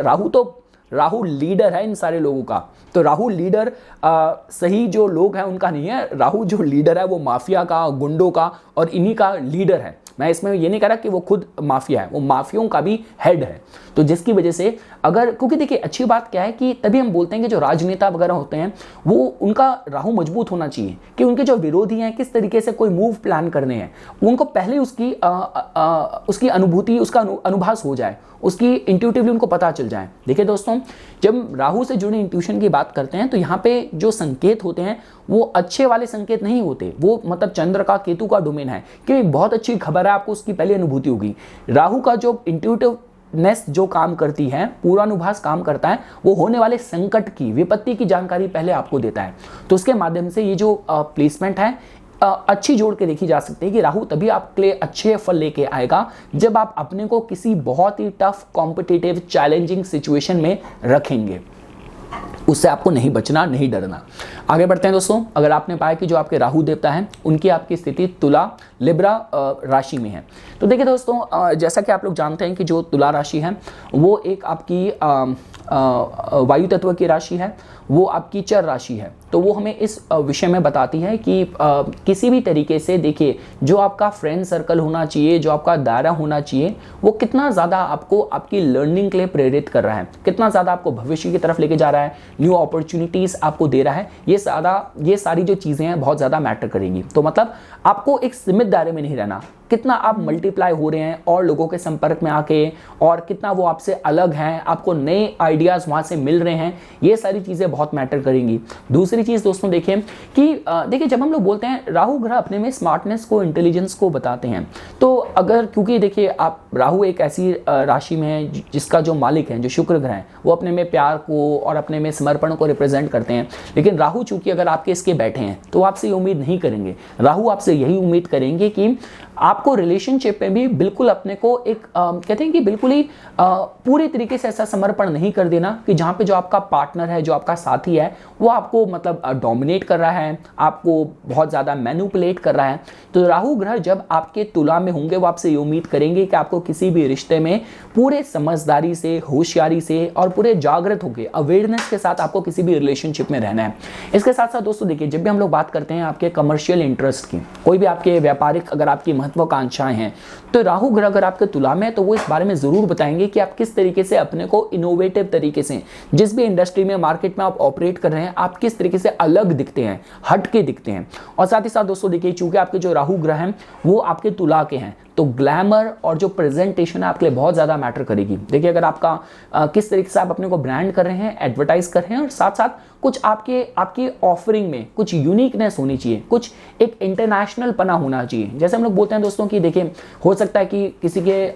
राहु लीडर है इन सारे लोगों का। तो राहु लीडर सही जो लोग हैं उनका नहीं है, राहु जो लीडर है वो माफिया का, गुंडों का और इन्हीं का लीडर है। मैं इसमें ये नहीं कह रहा कि वो खुद माफिया है, वो माफियों का भी हेड है। तो जिसकी वजह से अगर, क्योंकि देखिए अच्छी बात क्या है कि तभी हम बोलते हैं कि जो राजनेता वगैरह होते हैं वो, उनका राहु मजबूत होना चाहिए कि उनके जो विरोधी हैं किस तरीके से कोई मूव प्लान करने हैं, उनको पहले उसकी अनुभूति, उसका अनुभास हो जाए, उसकी इंट्यूटिवली उनको पता चल जाए। देखिए दोस्तों, जब राहु से जुड़े इंट्यूशन की बात करते हैं तो यहाँ पे जो संकेत होते हैं वो अच्छे वाले संकेत नहीं होते, वो मतलब चंद्र का, केतु का डोमेन है कि बहुत अच्छी खबर है, आपको उसकी पहले अनुभूति होगी। राहु का जो इंट्यूटिवनेस जो काम करती है, पूर्वानुभास काम करता है, वो होने वाले संकट की, विपत्ति की जानकारी पहले आपको देता है। तो उसके माध्यम से ये जो प्लेसमेंट है अच्छी जोड़ के देखी जा सकती है कि राहु तभी आपके लिए अच्छे फल लेके आएगा जब आप अपने को किसी बहुत ही टफ, कॉम्पिटिटिव, चैलेंजिंग सिचुएशन में रखेंगे। उससे आपको नहीं बचना, नहीं डरना। आगे बढ़ते हैं दोस्तों। अगर आपने पाया कि जो आपके राहु देवता हैं उनकी आपकी स्थिति तुला, लिब्रा राशि में है, तो देखिए दोस्तों, जैसा कि आप लोग जानते हैं कि जो तुला राशि है वो एक आपकी वायु तत्व की राशि है, वो आपकी चर राशि है। तो वो हमें इस विषय में बताती है कि किसी भी तरीके से देखिए जो आपका फ्रेंड सर्कल होना चाहिए, जो आपका दायरा होना चाहिए, वो कितना ज़्यादा आपको आपकी लर्निंग के लिए प्रेरित कर रहा है, कितना ज़्यादा आपको भविष्य की तरफ लेके जा रहा है, न्यू अपॉर्चुनिटीज़ आपको दे रहा है, ये सारी जो चीज़ें हैं बहुत ज़्यादा मैटर करेंगी। तो मतलब आपको एक सीमित दायरे में नहीं रहना। कितना आप मल्टीप्लाई हो रहे हैं और लोगों के संपर्क में आके, और कितना वो आपसे अलग हैं, आपको नए आइडियाज़ वहाँ से मिल रहे हैं, ये सारी चीज़ें बहुत मैटर करेंगी। दूसरी चीज़ दोस्तों देखें कि देखिए जब हम लोग बोलते हैं राहु ग्रह अपने में स्मार्टनेस को, इंटेलिजेंस को बताते हैं, तो अगर क्योंकि देखिए आप राहु एक ऐसी राशि में है जिसका जो मालिक है, जो शुक्र ग्रह है, वो अपने में प्यार को और अपने में समर्पण को रिप्रेजेंट करते हैं। लेकिन राहु चूंकि अगर आपके इसके बैठे हैं तो आपसे ये उम्मीद नहीं करेंगे, राहु आपसे यही उम्मीद करेंगे कि आपको रिलेशनशिप में भी बिल्कुल अपने को एक कहते हैं कि बिल्कुल ही पूरी तरीके से ऐसा समर्पण नहीं कर देना कि जहाँ पे जो आपका पार्टनर है, जो आपका साथी है, वो आपको मतलब डोमिनेट कर रहा है, आपको बहुत ज़्यादा मैनिपुलेट कर रहा है। तो राहु ग्रह जब आपके तुला में होंगे वो आपसे ये उम्मीद करेंगे कि आपको किसी भी रिश्ते में पूरे समझदारी से, होशियारी से और पूरे जागृत होकर, अवेयरनेस के साथ आपको किसी भी रिलेशनशिप में रहना है। इसके साथ साथ दोस्तों देखिए जब भी हम लोग बात करते हैं आपके कमर्शियल इंटरेस्ट की, कोई भी आपके व्यापारिक अगर आपकी महत्वाकांक्षाएं हैं, तो राहु ग्रह अगर आपके तुला में है तो वो इस बारे में जरूर बताएंगे कि आप किस तरीके से अपने को इनोवेटिव तरीके से, जिस भी इंडस्ट्री में, मार्केट में आप ऑपरेट कर रहे हैं, आप किस तरीके से अलग दिखते हैं, हटके दिखते हैं। और साथ ही साथ दोस्तों देखिए चूंकि आपके जो राहु ग्रह हैं वो आपके तुला के हैं, तो ग्लैमर और जो प्रेजेंटेशन है आपके लिए बहुत ज़्यादा मैटर करेगी। देखिए अगर आपका किस तरीके से आप अपने को ब्रांड कर रहे हैं, एडवर्टाइज कर रहे हैं, और साथ साथ कुछ आपकी ऑफरिंग में कुछ यूनिकनेस होनी चाहिए, कुछ एक इंटरनेशनल पना होना चाहिए। जैसे हम लोग बोलते हैं दोस्तों कि देखिए हो सकता है कि किसी के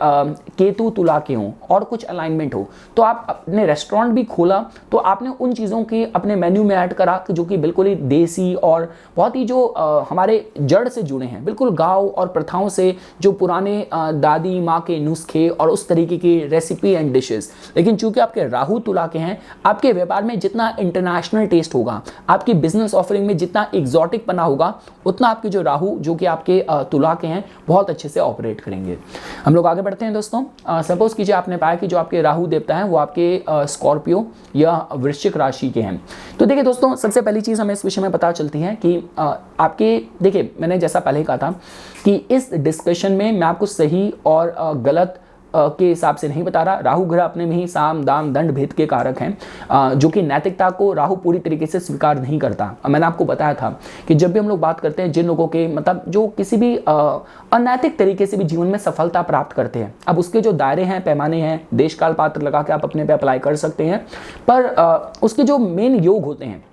केतु तुला के हों और कुछ अलाइनमेंट हो, तो आप अपने रेस्टोरेंट भी खोला तो आपने उन चीज़ों की अपने मेन्यू में ऐड करा जो कि बिल्कुल ही देसी और बहुत ही जो हमारे जड़ से जुड़े हैं, बिल्कुल गाँव और प्रथाओं से, जो पुराने दादी माँ के नुस्खे और उस तरीके की रेसिपी एंड डिशेस। लेकिन चूंकि आपके राहु तुला के हैं, आपके व्यापार में जितना इंटरनेशनल टेस्ट होगा, आपकी बिजनेस ऑफरिंग में जितना एग्जॉटिक पना होगा, उतना आपके जो राहु जो कि आपके तुला के हैं बहुत अच्छे से ऑपरेट करेंगे। हम लोग आगे बढ़ते हैं दोस्तों। सपोज कीजिए आपने पाया कि जो आपके राहु देवता हैं वो आपके स्कॉर्पियो या वृश्चिक राशि के हैं। तो देखिए दोस्तों सबसे पहली चीज़ हमें इस विषय में पता चलती है कि आपके, देखिए मैंने जैसा पहले कहा था कि इस डिस्कशन में मैं आपको सही और गलत के हिसाब से नहीं बता रहा। राहु ग्रह अपने में ही साम दाम दंड भेद के कारक हैं, जो कि नैतिकता को राहु पूरी तरीके से स्वीकार नहीं करता। मैंने आपको बताया था कि जब भी हम लोग बात करते हैं जिन लोगों के मतलब जो किसी भी अनैतिक तरीके से भी जीवन में सफलता प्राप्त करते हैं, अब उसके जो दायरे हैं, पैमाने हैं, देश काल पात्र लगा के आप अपने पे अप्लाई कर सकते हैं, पर उसके जो मेन योग होते हैं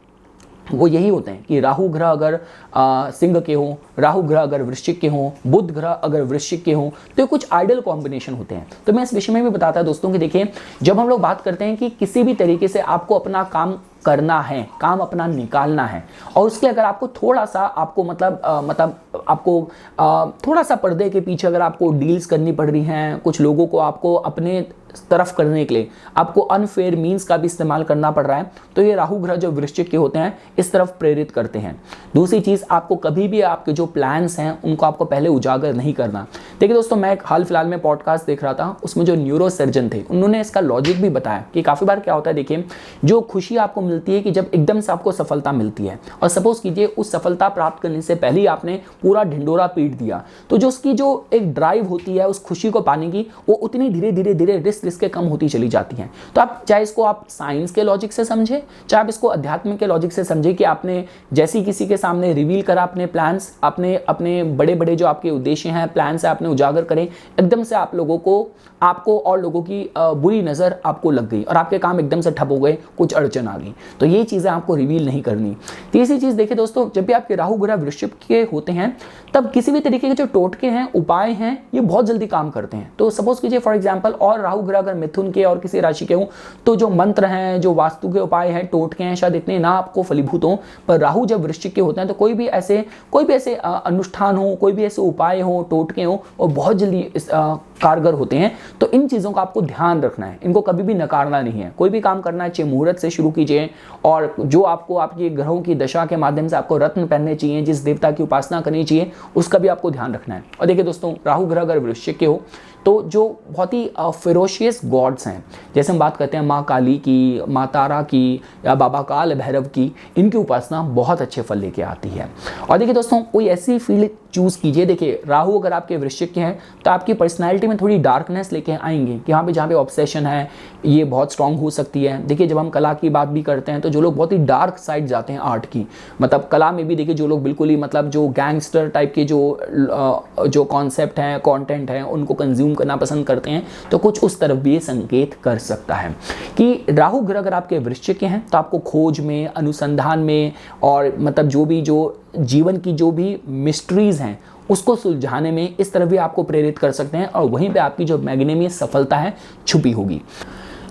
वो यही होते हैं कि राहु ग्रह अगर सिंह के हों, राहु ग्रह अगर वृश्चिक के हों, बुध ग्रह अगर वृश्चिक के हों, तो ये कुछ आइडियल कॉम्बिनेशन होते हैं। तो मैं इस विषय में भी बताता है दोस्तों कि देखिए जब हम लोग बात करते हैं कि किसी भी तरीके से आपको अपना काम करना है, काम अपना निकालना है, और उसके अगर आपको थोड़ा सा आपको मतलब आपको थोड़ा सा पर्दे के पीछे अगर आपको डील्स करनी पड़ रही हैं, कुछ लोगों को आपको अपने तरफ करने के लिए आपको अनफेयर मीन्स का भी इस्तेमाल करना पड़ रहा है, तो ये राहु ग्रह जो वृश्चिक के होते हैं इस तरफ प्रेरित करते हैं। दूसरी चीज़, आपको कभी भी आपके जो प्लान्स हैं उनको आपको पहले उजागर नहीं करना। देखिए दोस्तों मैं एक हाल फिलहाल में पॉडकास्ट देख रहा था, उसमें जो न्यूरो सर्जन थे उन्होंने इसका लॉजिक भी बताया कि काफ़ी बार क्या होता है, देखिए जो खुशी आपको मिलती है कि जब एकदम से आपको सफलता मिलती है, और सपोज कीजिए उस सफलता प्राप्त करने से पहले ही आपने पूरा ढिंडोरा पीट दिया, तो जो उसकी जो एक ड्राइव होती है उस खुशी को पाने की, वो उतनी धीरे धीरे धीरे रिस्क कम होती चली जाती हैं। तो आप चाहे इसको आप साइंस के लॉजिक से समझे, चाहे आप इसको अध्यात्म के लॉजिक से समझे कि आपने जैसी किसी के सामने रिवील करा अपने प्लान्स, आपने अपने बड़े बड़े जो आपके उद्देश्य हैं, प्लान्स है, आपने उजागर करें, एकदम से आप लोगों को, आपको और लोगों की बुरी नज़र आपको लग गई और आपके काम एकदम से ठप हो गए, कुछ अड़चन आ गई, तो ये चीज़ें आपको रिवील नहीं करनी। तीसरी चीज़ देखिए दोस्तों, जब भी आपके राहु ग्रह वृश्चिक के होते हैं तब किसी भी तरीके के जो टोटके हैं, उपाय हैं, ये बहुत जल्दी काम करते हैं। तो सपोज कीजिए फॉर एग्जांपल, और राहु ग्रह अगर मिथुन के और किसी राशि के हों, तो जो मंत्र हैं, जो वास्तु के उपाय हैं, टोटके हैं, शायद इतने ना आपको फलीभूत हों, पर राहु जब वृश्चिक के होते हैं तो कोई भी ऐसे अनुष्ठान हो, कोई भी ऐसे उपाय हो, टोटके हो, और बहुत जल्दी कारगर होते हैं। तो इन चीज़ों का आपको ध्यान रखना है, इनको कभी भी नकारना नहीं है। कोई भी काम करना चाहिए मुहूर्त से शुरू कीजिए, और जो आपको आपकी ग्रहों की दशा के माध्यम से आपको रत्न पहनने चाहिए, जिस देवता की उपासना करनी चाहिए, उसका भी आपको ध्यान रखना है। और देखिए दोस्तों, राहु ग्रह अगर वृश्चिक के हो तो जो बहुत ही फेरोशियस ऑस्पिशियस गॉड्स हैं, जैसे हम बात करते हैं माँ काली की, माँ तारा की या बाबा काल भैरव की, इनकी उपासना बहुत अच्छे फल लेके आती है। और देखिए दोस्तों, कोई ऐसी फील्ड चूज़ कीजिए। देखिए राहु अगर आपके वृश्चिक के हैं तो आपकी पर्सनैलिटी में थोड़ी डार्कनेस लेके आएंगे कि यहाँ पे जहाँ पे ऑब्सेशन है ये बहुत स्ट्रांग हो सकती है। देखिए जब हम कला की बात भी करते हैं तो जो लोग बहुत ही डार्क साइड जाते हैं आर्ट की, मतलब कला में भी देखिए जो लोग बिल्कुल ही मतलब जो गैंगस्टर टाइप के जो कॉन्सेप्ट हैं, कंटेंट हैं, उनको कंज्यूम करना पसंद करते हैं, तो कुछ उस तरफ भी ये संकेत कर सकता है कि राहु ग्रह अगर आपके वृश्चिक के हैं तो आपको खोज में, अनुसंधान में और मतलब जो जीवन की जो भी मिस्ट्रीज हैं उसको सुलझाने में इस तरफ भी आपको प्रेरित कर सकते हैं और वहीं पे आपकी जो मैग्नीनियस सफलता है छुपी होगी।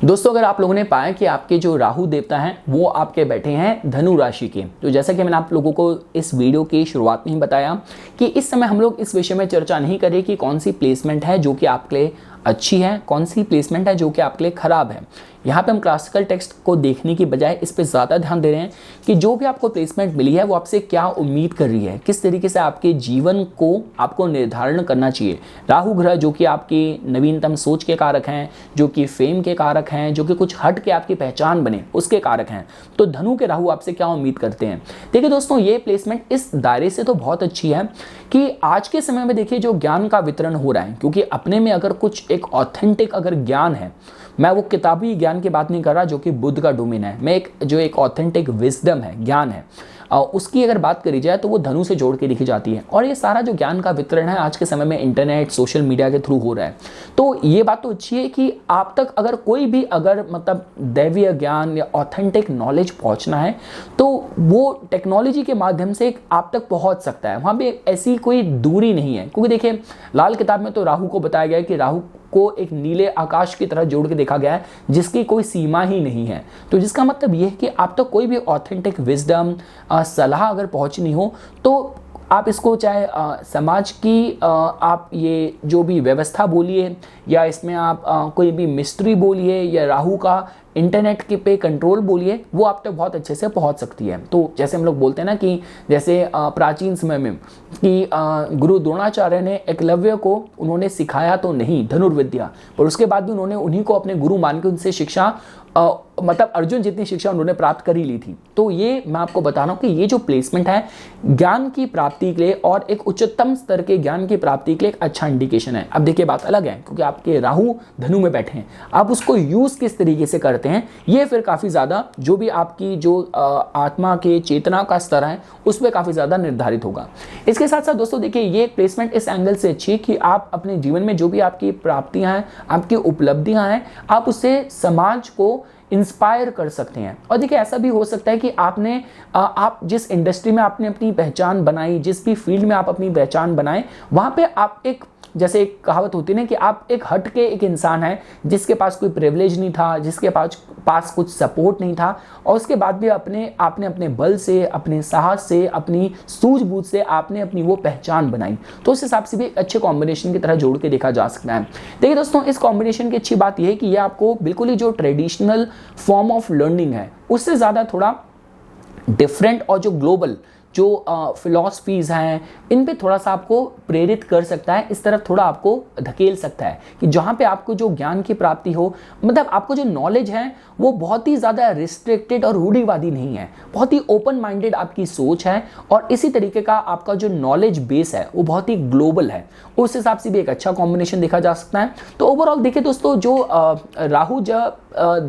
दोस्तों अगर आप लोगों ने पाया कि आपके जो राहु देवता हैं वो आपके बैठे हैं धनु राशि के, तो जैसा कि मैंने आप लोगों को इस वीडियो की शुरुआत में ही बताया कि इस समय हम लोग इस विषय में चर्चा नहीं करें कि कौन सी प्लेसमेंट है जो कि आपके लिए अच्छी है, कौन सी प्लेसमेंट है जो कि आपके लिए खराब है। यहाँ पे हम क्लासिकल टेक्स्ट को देखने की बजाय इस पे ज़्यादा ध्यान दे रहे हैं कि जो भी आपको प्लेसमेंट मिली है वो आपसे क्या उम्मीद कर रही है, किस तरीके से आपके जीवन को आपको निर्धारण करना चाहिए। राहु ग्रह जो कि आपकी नवीनतम सोच के कारक हैं, जो कि फेम के कारक हैं, जो कि कुछ हट के आपकी पहचान बने उसके कारक हैं। तो धनु के राहु आपसे क्या उम्मीद करते हैं। देखिए दोस्तों, ये प्लेसमेंट इस दायरे से तो बहुत अच्छी है कि आज के समय में देखिए जो ज्ञान का वितरण हो रहा है, क्योंकि अपने में अगर कुछ एक ऑथेंटिक अगर ज्ञान है, मैं वो किताबी ज्ञान की बात नहीं कर रहा जो कि बुद्ध का डोमेन है, मैं एक ऑथेंटिक विजडम है, ज्ञान है, उसकी अगर बात करी जाए तो वो धनु से जोड़ के लिखी जाती है। और ये सारा जो ज्ञान का वितरण है आज के समय में इंटरनेट, सोशल मीडिया के थ्रू हो रहा है। तो ये बात तो अच्छी है कि आप तक अगर कोई भी अगर मतलब दैवीय ज्ञान या ऑथेंटिक नॉलेज पहुंचना है तो वो टेक्नोलॉजी के माध्यम से आप तक पहुंच सकता है, वहाँ पे ऐसी कोई दूरी नहीं है। क्योंकि देखिए लाल किताब में तो राहु को बताया गया है कि राहु को एक नीले आकाश की तरह जोड़ के देखा गया है जिसकी कोई सीमा ही नहीं है। तो जिसका मतलब ये है कि आप तक कोई भी ऑथेंटिक विजडम, सलाह अगर पहुंचनी हो तो आप इसको चाहे समाज की आप ये जो भी व्यवस्था बोलिए या इसमें आप कोई भी मिस्ट्री बोलिए या राहु का इंटरनेट के पे कंट्रोल बोलिए, वो आप तक बहुत अच्छे से पहुंच सकती है। तो जैसे हम लोग बोलते हैं ना कि जैसे प्राचीन समय में कि गुरु द्रोणाचार्य ने एकलव्य को उन्होंने सिखाया तो नहीं धनुर्विद्या, पर उसके बाद भी उन्होंने उन्हीं को अपने गुरु मान के उनसे शिक्षा मतलब अर्जुन जितनी शिक्षा उन्होंने प्राप्त कर ही ली थी। तो ये मैं आपको बता रहा हूँ कि ये जो प्लेसमेंट है ज्ञान की प्राप्ति के लिए और एक उच्चतम स्तर के ज्ञान की प्राप्ति के लिए एक अच्छा इंडिकेशन है। अब देखिए बात अलग है क्योंकि आपके राहु धनु में बैठे हैं, आप उसको यूज किस तरीके से करते हैं ये फिर काफ़ी ज़्यादा जो भी आपकी जो आत्मा के चेतना का स्तर है उस पर काफ़ी ज़्यादा निर्धारित होगा। इसके साथ साथ दोस्तों देखिए ये प्लेसमेंट इस एंगल से अच्छी है कि आप अपने जीवन में जो भी आपकी प्राप्तियां हैं, आपकी उपलब्धियां हैं, आप उससे समाज को इंस्पायर कर सकते हैं। और देखिए ऐसा भी हो सकता है कि आप जिस इंडस्ट्री में आपने अपनी पहचान बनाई, जिस भी फील्ड में आप अपनी पहचान बनाए, वहाँ पे आप एक जैसे एक कहावत होती है ना कि आप एक हट के एक इंसान है जिसके पास कोई प्रिविलेज नहीं था, जिसके पास कुछ सपोर्ट नहीं था और उसके बाद भी आपने अपने बल से, अपने साहस से, अपनी सूझबूझ से आपने अपनी वो पहचान बनाई। तो उस हिसाब से भी एक अच्छे कॉम्बिनेशन की तरह जोड़ के देखा जा सकता है। देखिए दोस्तों, इस कॉम्बिनेशन की अच्छी बात यह है कि ये आपको बिल्कुल ही जो ट्रेडिशनल फॉर्म ऑफ लर्निंग है उससे ज़्यादा थोड़ा डिफरेंट और जो ग्लोबल जो फिलॉसफीज़ हैं इन पे थोड़ा सा आपको प्रेरित कर सकता है, इस तरफ थोड़ा आपको धकेल सकता है कि जहाँ पे आपको जो ज्ञान की प्राप्ति हो, मतलब आपको जो नॉलेज है वो बहुत ही ज़्यादा रिस्ट्रिक्टेड और रूढ़िवादी नहीं है, बहुत ही ओपन माइंडेड आपकी सोच है और इसी तरीके का आपका जो नॉलेज बेस है वो बहुत ही ग्लोबल है। उस हिसाब से भी एक अच्छा कॉम्बिनेशन देखा जा सकता है। तो ओवरऑल देखिए दोस्तों, जो राहु जब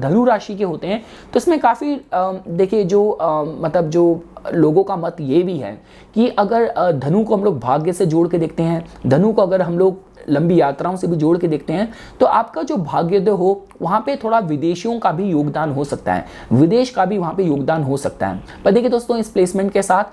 धनु राशि के होते हैं तो इसमें काफ़ी देखिए जो मतलब जो लोगों का मत ये भी है कि अगर धनु को हम लोग भाग्य से जोड़ के देखते हैं, धनु को अगर हम लोग लंबी यात्राओं से भी जोड़ के देखते हैं तो आपका जो भाग्योदय हो वहाँ पे थोड़ा विदेशियों का भी योगदान हो सकता है, विदेश का भी वहाँ पे योगदान हो सकता है। पर देखिए दोस्तों, इस प्लेसमेंट के साथ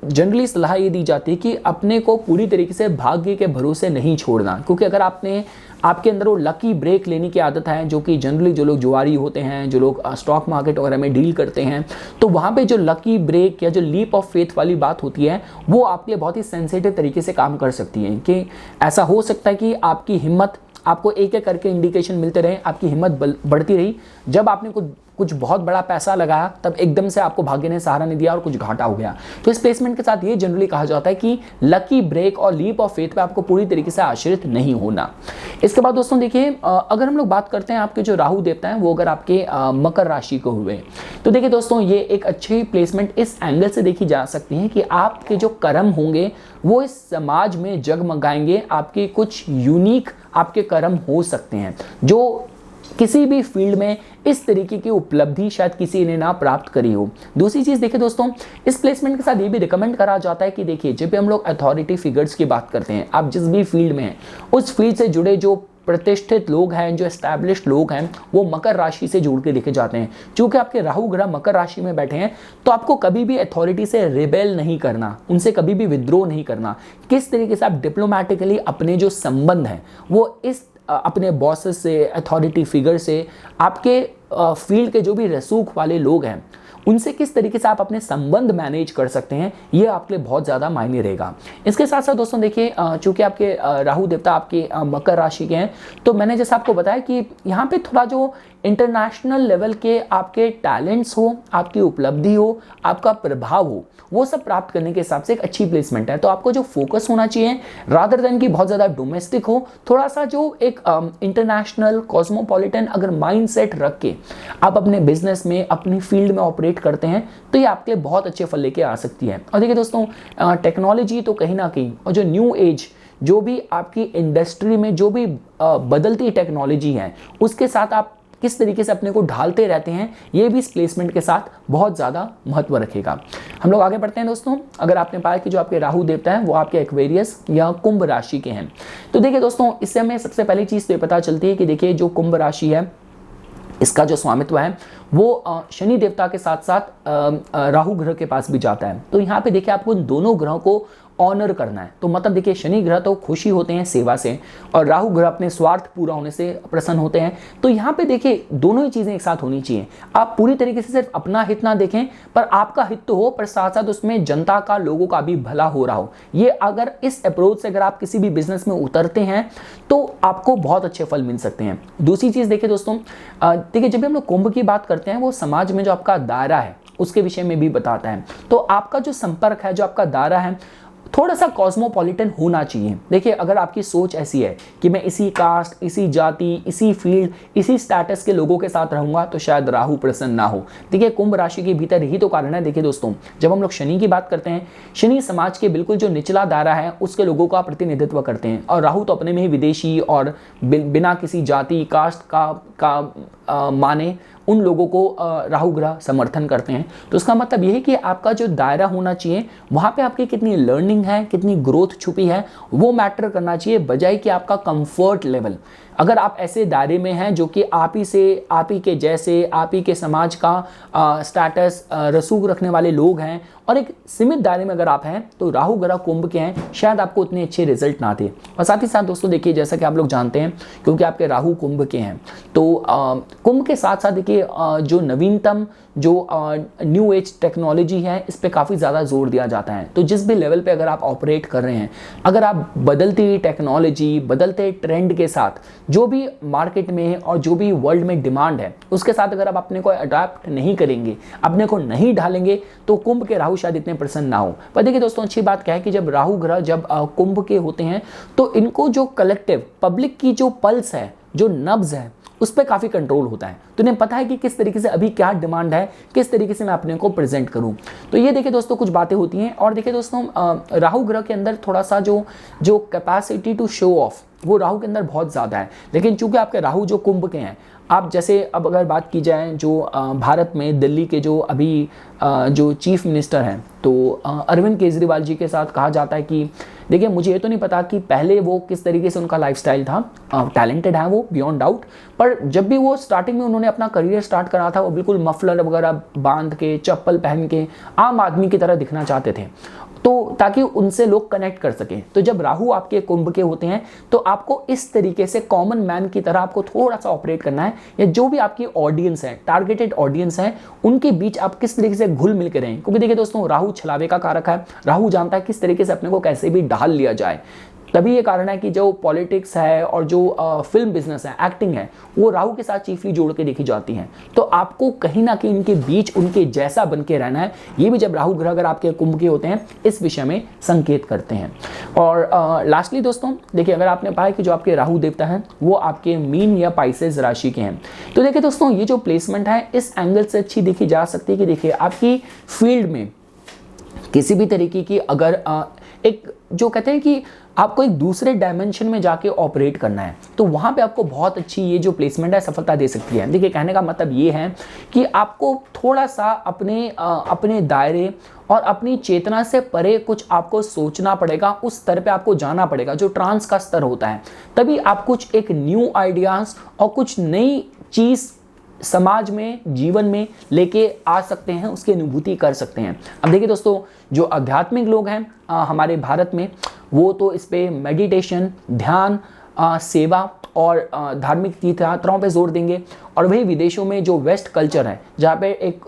जनरली सलाह ये दी जाती है कि अपने को पूरी तरीके से भाग्य के भरोसे नहीं छोड़ना, क्योंकि अगर आपके अंदर वो लकी ब्रेक लेने की आदत है, जो कि जनरली जो लोग जुआरी होते हैं, जो लोग स्टॉक मार्केट वगैरह में डील करते हैं, तो वहाँ पे जो लकी ब्रेक या जो लीप ऑफ फेथ वाली बात होती है वो आपके लिए बहुत ही सेंसिटिव तरीके से काम कर सकती है कि ऐसा हो सकता है कि आपकी हिम्मत आपको एक एक करके इंडिकेशन मिलते रहे, आपकी हिम्मत बढ़ती रही। जब आपने कुछ बहुत बड़ा पैसा लगाया तब एकदम से आपको भाग्य ने सहारा नहीं दिया और कुछ घाटा हो गया। तो इस प्लेसमेंट के साथ ये जनरली कहा जाता है कि लकी ब्रेक और लीप ऑफ फेथ पे आपको पूरी तरीके से आश्रित नहीं होना। इसके बाद दोस्तों देखिए, अगर हम लोग बात करते हैं आपके जो राहु देवता हैं वो अगर आपके मकर राशि को हुए, तो देखिए दोस्तों ये एक अच्छी प्लेसमेंट इस एंगल से देखी जा सकती है कि आपके जो कर्म होंगे वो इस समाज में जगमगाएंगे। आपके कुछ यूनिक आपके कर्म हो सकते हैं जो किसी भी फील्ड में इस तरीके की उपलब्धि शायद किसी ने ना प्राप्त करी हो। दूसरी चीज देखिए दोस्तों, इस प्लेसमेंट के साथ ये भी रिकमेंड करा जाता है कि देखिए जब भी हम लोग अथॉरिटी फिगर्स की बात करते हैं, आप जिस भी फील्ड में हैं उस फील्ड से जुड़े जो प्रतिष्ठित लोग हैं, जो एस्टैब्लिश्ड लोग हैं, वो मकर राशि से जुड़ के देखे जाते हैं। चूंकि आपके राहु ग्रह मकर राशि में बैठे हैं तो आपको कभी भी अथॉरिटी से रिबेल नहीं करना, उनसे कभी भी विद्रोह नहीं करना। किस तरीके से आप डिप्लोमेटिकली अपने जो संबंध हैं वो इस अपने बॉसेस से, अथॉरिटी फिगर से, आपके फील्ड के जो भी रसूख वाले लोग हैं उनसे किस तरीके से आप अपने संबंध मैनेज कर सकते हैं, ये आपके लिए बहुत ज़्यादा मायने रहेगा। इसके साथ साथ दोस्तों देखिए, चूंकि आपके राहु देवता आपके मकर राशि के हैं, तो मैंने जैसा आपको बताया कि यहाँ पे थोड़ा जो इंटरनेशनल लेवल के आपके टैलेंट्स हो, आपकी उपलब्धि हो, आपका प्रभाव हो, वो सब प्राप्त करने के हिसाब से एक अच्छी प्लेसमेंट है। तो आपको जो फोकस होना चाहिए रादर देन कि बहुत ज़्यादा डोमेस्टिक हो, थोड़ा सा जो एक इंटरनेशनल कॉस्मोपॉलिटन अगर माइंडसेट रख के आप अपने बिजनेस में, अपनी फील्ड में ऑपरेट करते हैं तो ये आपके लिए बहुत अच्छे फल लेके आ सकती है। और देखिए दोस्तों, टेक्नोलॉजी तो कहीं ना कहीं और जो न्यू एज, जो भी आपकी इंडस्ट्री में जो भी बदलती टेक्नोलॉजी है उसके साथ आप किस तरीके से अपने को ढालते रहते हैं, ये भी इस प्लेसमेंट के साथ बहुत ज़्यादा महत्व रखेगा। हम लोग आगे बढ़ते हैं दोस्तों। अगर आपने पाया कि जो आपके राहु देवता हैं वो आपके एक्वेरियस या कुंभ राशि के हैं, तो देखिए दोस्तों इससे हमें सबसे पहली चीज़ तो ये पता चलती है कि देखिए जो कुंभ राशि है इसका जो स्वामित्व है वो शनि देवता के साथ साथ राहु ग्रह के पास भी जाता है। तो यहाँ पे देखिए आपको इन दोनों ग्रहों को ऑनर करना है। तो मतलब देखिए शनि ग्रह तो खुशी होते हैं सेवा से और राहु ग्रह अपने स्वार्थ पूरा होने से प्रसन्न होते हैं। तो यहाँ पे देखिए दोनों ही चीज़ें एक साथ होनी चाहिए। आप पूरी तरीके से सिर्फ अपना हित ना देखें, पर आपका हित तो हो, पर साथ साथ उसमें जनता का, लोगों का भी भला हो रहा हो। ये अगर इस अप्रोच से अगर आप किसी भी बिजनेस में उतरते हैं तो आपको बहुत अच्छे फल मिल सकते हैं। दूसरी चीज़ देखिए दोस्तों, देखिए जब भी हम लोग कुंभ की बात करते हैं वो समाज में जो आपका दायरा है उसके विषय में भी बताता है। तो आपका जो संपर्क है, जो आपका दायरा है, थोड़ा सा कॉस्मोपॉलिटन होना चाहिए। देखिए अगर आपकी सोच ऐसी है कि मैं इसी कास्ट, इसी जाति, इसी फील्ड, इसी स्टेटस के लोगों के साथ रहूंगा तो शायद राहु प्रसन्न ना हो। देखिए कुंभ राशि के भीतर ही तो कारण है। देखिए दोस्तों, जब हम लोग शनि की बात करते हैं, शनि समाज के बिल्कुल जो निचला दायरा है उसके लोगों का प्रतिनिधित्व करते हैं, और राहु तो अपने में ही विदेशी और बिना किसी जाति, कास्ट का माने उन लोगों को राहु ग्रह समर्थन करते हैं। तो उसका मतलब यह है कि आपका जो दायरा होना चाहिए वहाँ पे आपकी कितनी लर्निंग है, कितनी ग्रोथ छुपी है, वो मैटर करना चाहिए, बजाय कि आपका कंफर्ट लेवल। अगर आप ऐसे दायरे में हैं जो कि आप ही के जैसे, आप ही के समाज का स्टेटस रसूख रखने वाले लोग हैं और एक सीमित दायरे में अगर आप हैं, तो राहु ग्रह कुंभ के हैं, शायद आपको उतने अच्छे रिजल्ट ना थे। और साथ ही साथ दोस्तों देखिए, जैसा कि आप लोग जानते हैं क्योंकि आपके राहु कुंभ के हैं, तो कुंभ के साथ साथ देखिए जो नवीनतम जो न्यू एज टेक्नोलॉजी है इस पे काफ़ी ज़्यादा जोर दिया जाता है। तो जिस भी लेवल पे अगर आप ऑपरेट कर रहे हैं, अगर आप बदलती टेक्नोलॉजी, बदलते ट्रेंड के साथ जो भी मार्केट में है और जो भी वर्ल्ड में डिमांड है उसके साथ अगर आप अपने को अडॉप्ट नहीं करेंगे, अपने को नहीं ढालेंगे, तो कुंभ के राहु शायद इतने प्रसन्न ना हो। पर देखिए दोस्तों, अच्छी बात क्या है कि जब राहु ग्रह जब कुंभ के होते हैं तो इनको जो कलेक्टिव पब्लिक की जो पल्स है, जो नब्ज है, उस पर काफ़ी कंट्रोल होता है। तो इन्हें पता है कि किस तरीके से अभी क्या डिमांड है, किस तरीके से मैं अपने को प्रेजेंट करूं। तो ये देखिए दोस्तों कुछ बातें होती हैं। और देखिए दोस्तों, राहु ग्रह के अंदर थोड़ा सा जो कैपेसिटी टू शो ऑफ वो राहु के अंदर बहुत ज़्यादा है। लेकिन चूंकि आपके राहु जो कुंभ के हैं, आप जैसे अब अगर बात की जाए जो भारत में दिल्ली के जो अभी जो चीफ मिनिस्टर हैं, तो अरविंद केजरीवाल जी के साथ कहा जाता है कि देखिए मुझे ये तो नहीं पता कि पहले वो किस तरीके से उनका लाइफस्टाइल था, टैलेंटेड है वो बियॉन्ड डाउट, पर जब भी वो स्टार्टिंग में उन्होंने अपना करियर स्टार्ट करा था वो बिल्कुल मफलर वगैरह बांध के, चप्पल पहन के आम आदमी की तरह दिखना चाहते थे, तो ताकि उनसे लोग कनेक्ट कर सकें। तो जब राहु आपके कुंभ के होते हैं तो आपको इस तरीके से कॉमन मैन की तरह आपको थोड़ा सा ऑपरेट करना है, या जो भी आपकी ऑडियंस है, टारगेटेड ऑडियंस है, उनके बीच आप किस तरीके से घुल मिल के रहें। क्योंकि देखिए दोस्तों, राहु छलावे का कारक है, राहु जानता है किस तरीके से अपने को कैसे भी ढाल लिया जाए। तभी ये कारण है कि जो पॉलिटिक्स है और जो फिल्म बिजनेस है, एक्टिंग है, वो राहु के साथ चीफली जोड़ के देखी जाती हैं। तो आपको कहीं ना कहीं इनके बीच उनके जैसा बन के रहना है। ये भी जब राहु ग्रह अगर आपके कुंभ के होते हैं इस विषय में संकेत करते हैं। और लास्टली दोस्तों देखिए, अगर आपने पाया कि जो आपके राहु देवता हैं वो आपके मीन या पाइसेस राशि के हैं, तो देखिए दोस्तों ये जो प्लेसमेंट है इस एंगल से अच्छी देखी जा सकती है कि देखिए आपकी फील्ड में किसी भी तरीके की अगर एक जो कहते हैं कि आपको एक दूसरे डायमेंशन में जाके ऑपरेट करना है, तो वहाँ पे आपको बहुत अच्छी ये जो प्लेसमेंट है सफलता दे सकती है। देखिए कहने का मतलब ये है कि आपको थोड़ा सा अपने दायरे और अपनी चेतना से परे कुछ आपको सोचना पड़ेगा, उस स्तर पे आपको जाना पड़ेगा जो ट्रांस का स्तर होता है। तभी आप कुछ एक न्यू आइडियाज और कुछ नई चीज़ समाज में, जीवन में लेके आ सकते हैं, उसकी अनुभूति कर सकते हैं। अब देखिए दोस्तों, जो आध्यात्मिक लोग हैं हमारे भारत में, वो तो इस पे मेडिटेशन, ध्यान, सेवा और धार्मिक तीर्थ यात्राओं पे जोर देंगे। और वही विदेशों में जो वेस्ट कल्चर है, जहाँ पे एक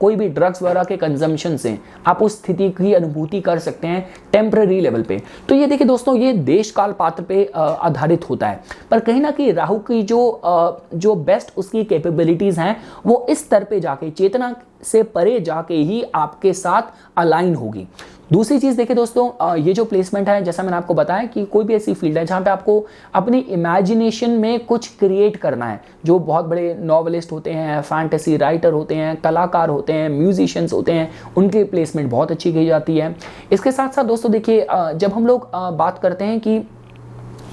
कोई भी ड्रग्स वगैरह के कंजम्पशन से आप उस स्थिति की अनुभूति कर सकते हैं टेम्पररी लेवल पे। तो ये देखिए दोस्तों, ये देश काल पात्र पे आधारित होता है, पर कहीं ना कहीं राहु की जो बेस्ट उसकी कैपेबिलिटीज़ हैं वो इस स्तर पे जाके, चेतना से परे जाके ही आपके साथ अलाइन होगी। दूसरी चीज़ देखिए दोस्तों, ये जो प्लेसमेंट है, जैसा मैंने आपको बताया कि कोई भी ऐसी फील्ड है जहाँ पे आपको अपनी इमेजिनेशन में कुछ क्रिएट करना है। जो बहुत बड़े नॉवलिस्ट होते हैं, फैंटेसी राइटर होते हैं, कलाकार होते हैं, म्यूजिशियंस होते हैं, उनकी प्लेसमेंट बहुत अच्छी की जाती है। इसके साथ साथ दोस्तों देखिए, जब हम लोग बात करते हैं कि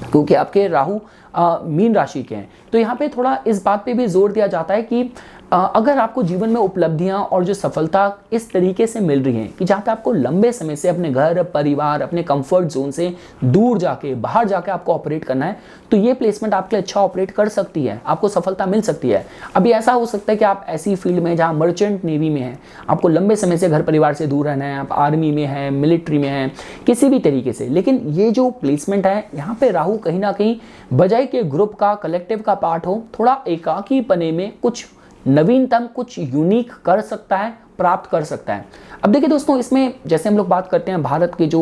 क्योंकि आपके राहु मीन राशि के हैं, तो यहाँ पे थोड़ा इस बात पे भी जोर दिया जाता है कि अगर आपको जीवन में उपलब्धियां और जो सफलता इस तरीके से मिल रही है कि जहाँ पे आपको लंबे समय से अपने घर परिवार, अपने कंफर्ट जोन से दूर जाके, बाहर जाके आपको ऑपरेट करना है, तो ये प्लेसमेंट आपके लिए अच्छा ऑपरेट कर सकती है, आपको सफलता मिल सकती है। अभी ऐसा हो सकता है कि आप ऐसी फील्ड में जहाँ मर्चेंट नेवी में हैं, आपको लंबे समय से घर परिवार से दूर रहना है, आप आर्मी में हैं, मिलिट्री में हैं, किसी भी तरीके से, लेकिन ये जो प्लेसमेंट है यहाँ पे राहु कहीं ना कहीं बजाय के ग्रुप का, कलेक्टिव का पार्ट हो, थोड़ा एकाकी पने में कुछ नवीनतम, कुछ यूनिक कर सकता है, प्राप्त कर सकता है। अब देखिए दोस्तों, इसमें जैसे हम लोग बात करते हैं भारत के जो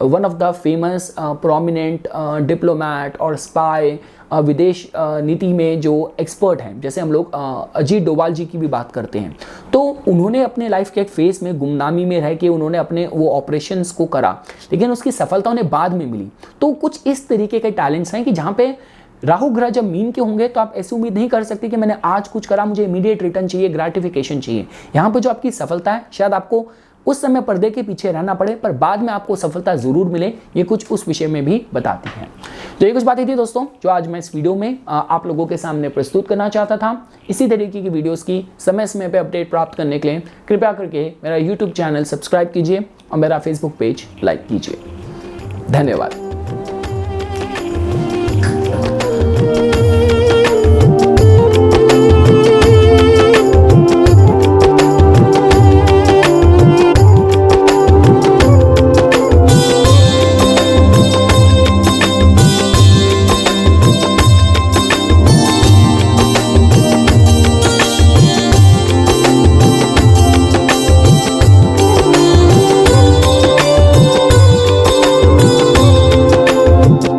one of the famous prominent diplomat और स्पाई, विदेश नीति में जो एक्सपर्ट हैं, जैसे हम लोग अजीत डोभाल जी की भी बात करते हैं, तो उन्होंने अपने लाइफ के एक फेज में गुमनामी में रह के उन्होंने अपने वो ऑपरेशंस को करा, लेकिन उसकी सफलता उन्हें बाद में मिली। तो कुछ इस तरीके के टैलेंट्स हैं कि जहाँ पे राहु ग्रह जब मीन के होंगे तो आप ऐसी उम्मीद नहीं कर सकते कि मैंने आज कुछ करा, मुझे इमीडिएट रिटर्न चाहिए, ग्रेटिफिकेशन चाहिए। यहाँ पर जो आपकी सफलता है, शायद आपको उस समय पर्दे के पीछे रहना पड़े, पर बाद में आपको सफलता जरूर मिले, ये कुछ उस विषय में भी बताती हैं। तो ये कुछ बातें थी दोस्तों जो आज मैं इस वीडियो में आप लोगों के सामने प्रस्तुत करना चाहता था। इसी तरीके की वीडियोस की समय समय पे अपडेट प्राप्त करने के लिए कृपया करके मेरा यूट्यूब चैनल सब्सक्राइब कीजिए और मेरा फेसबुक पेज लाइक कीजिए। धन्यवाद।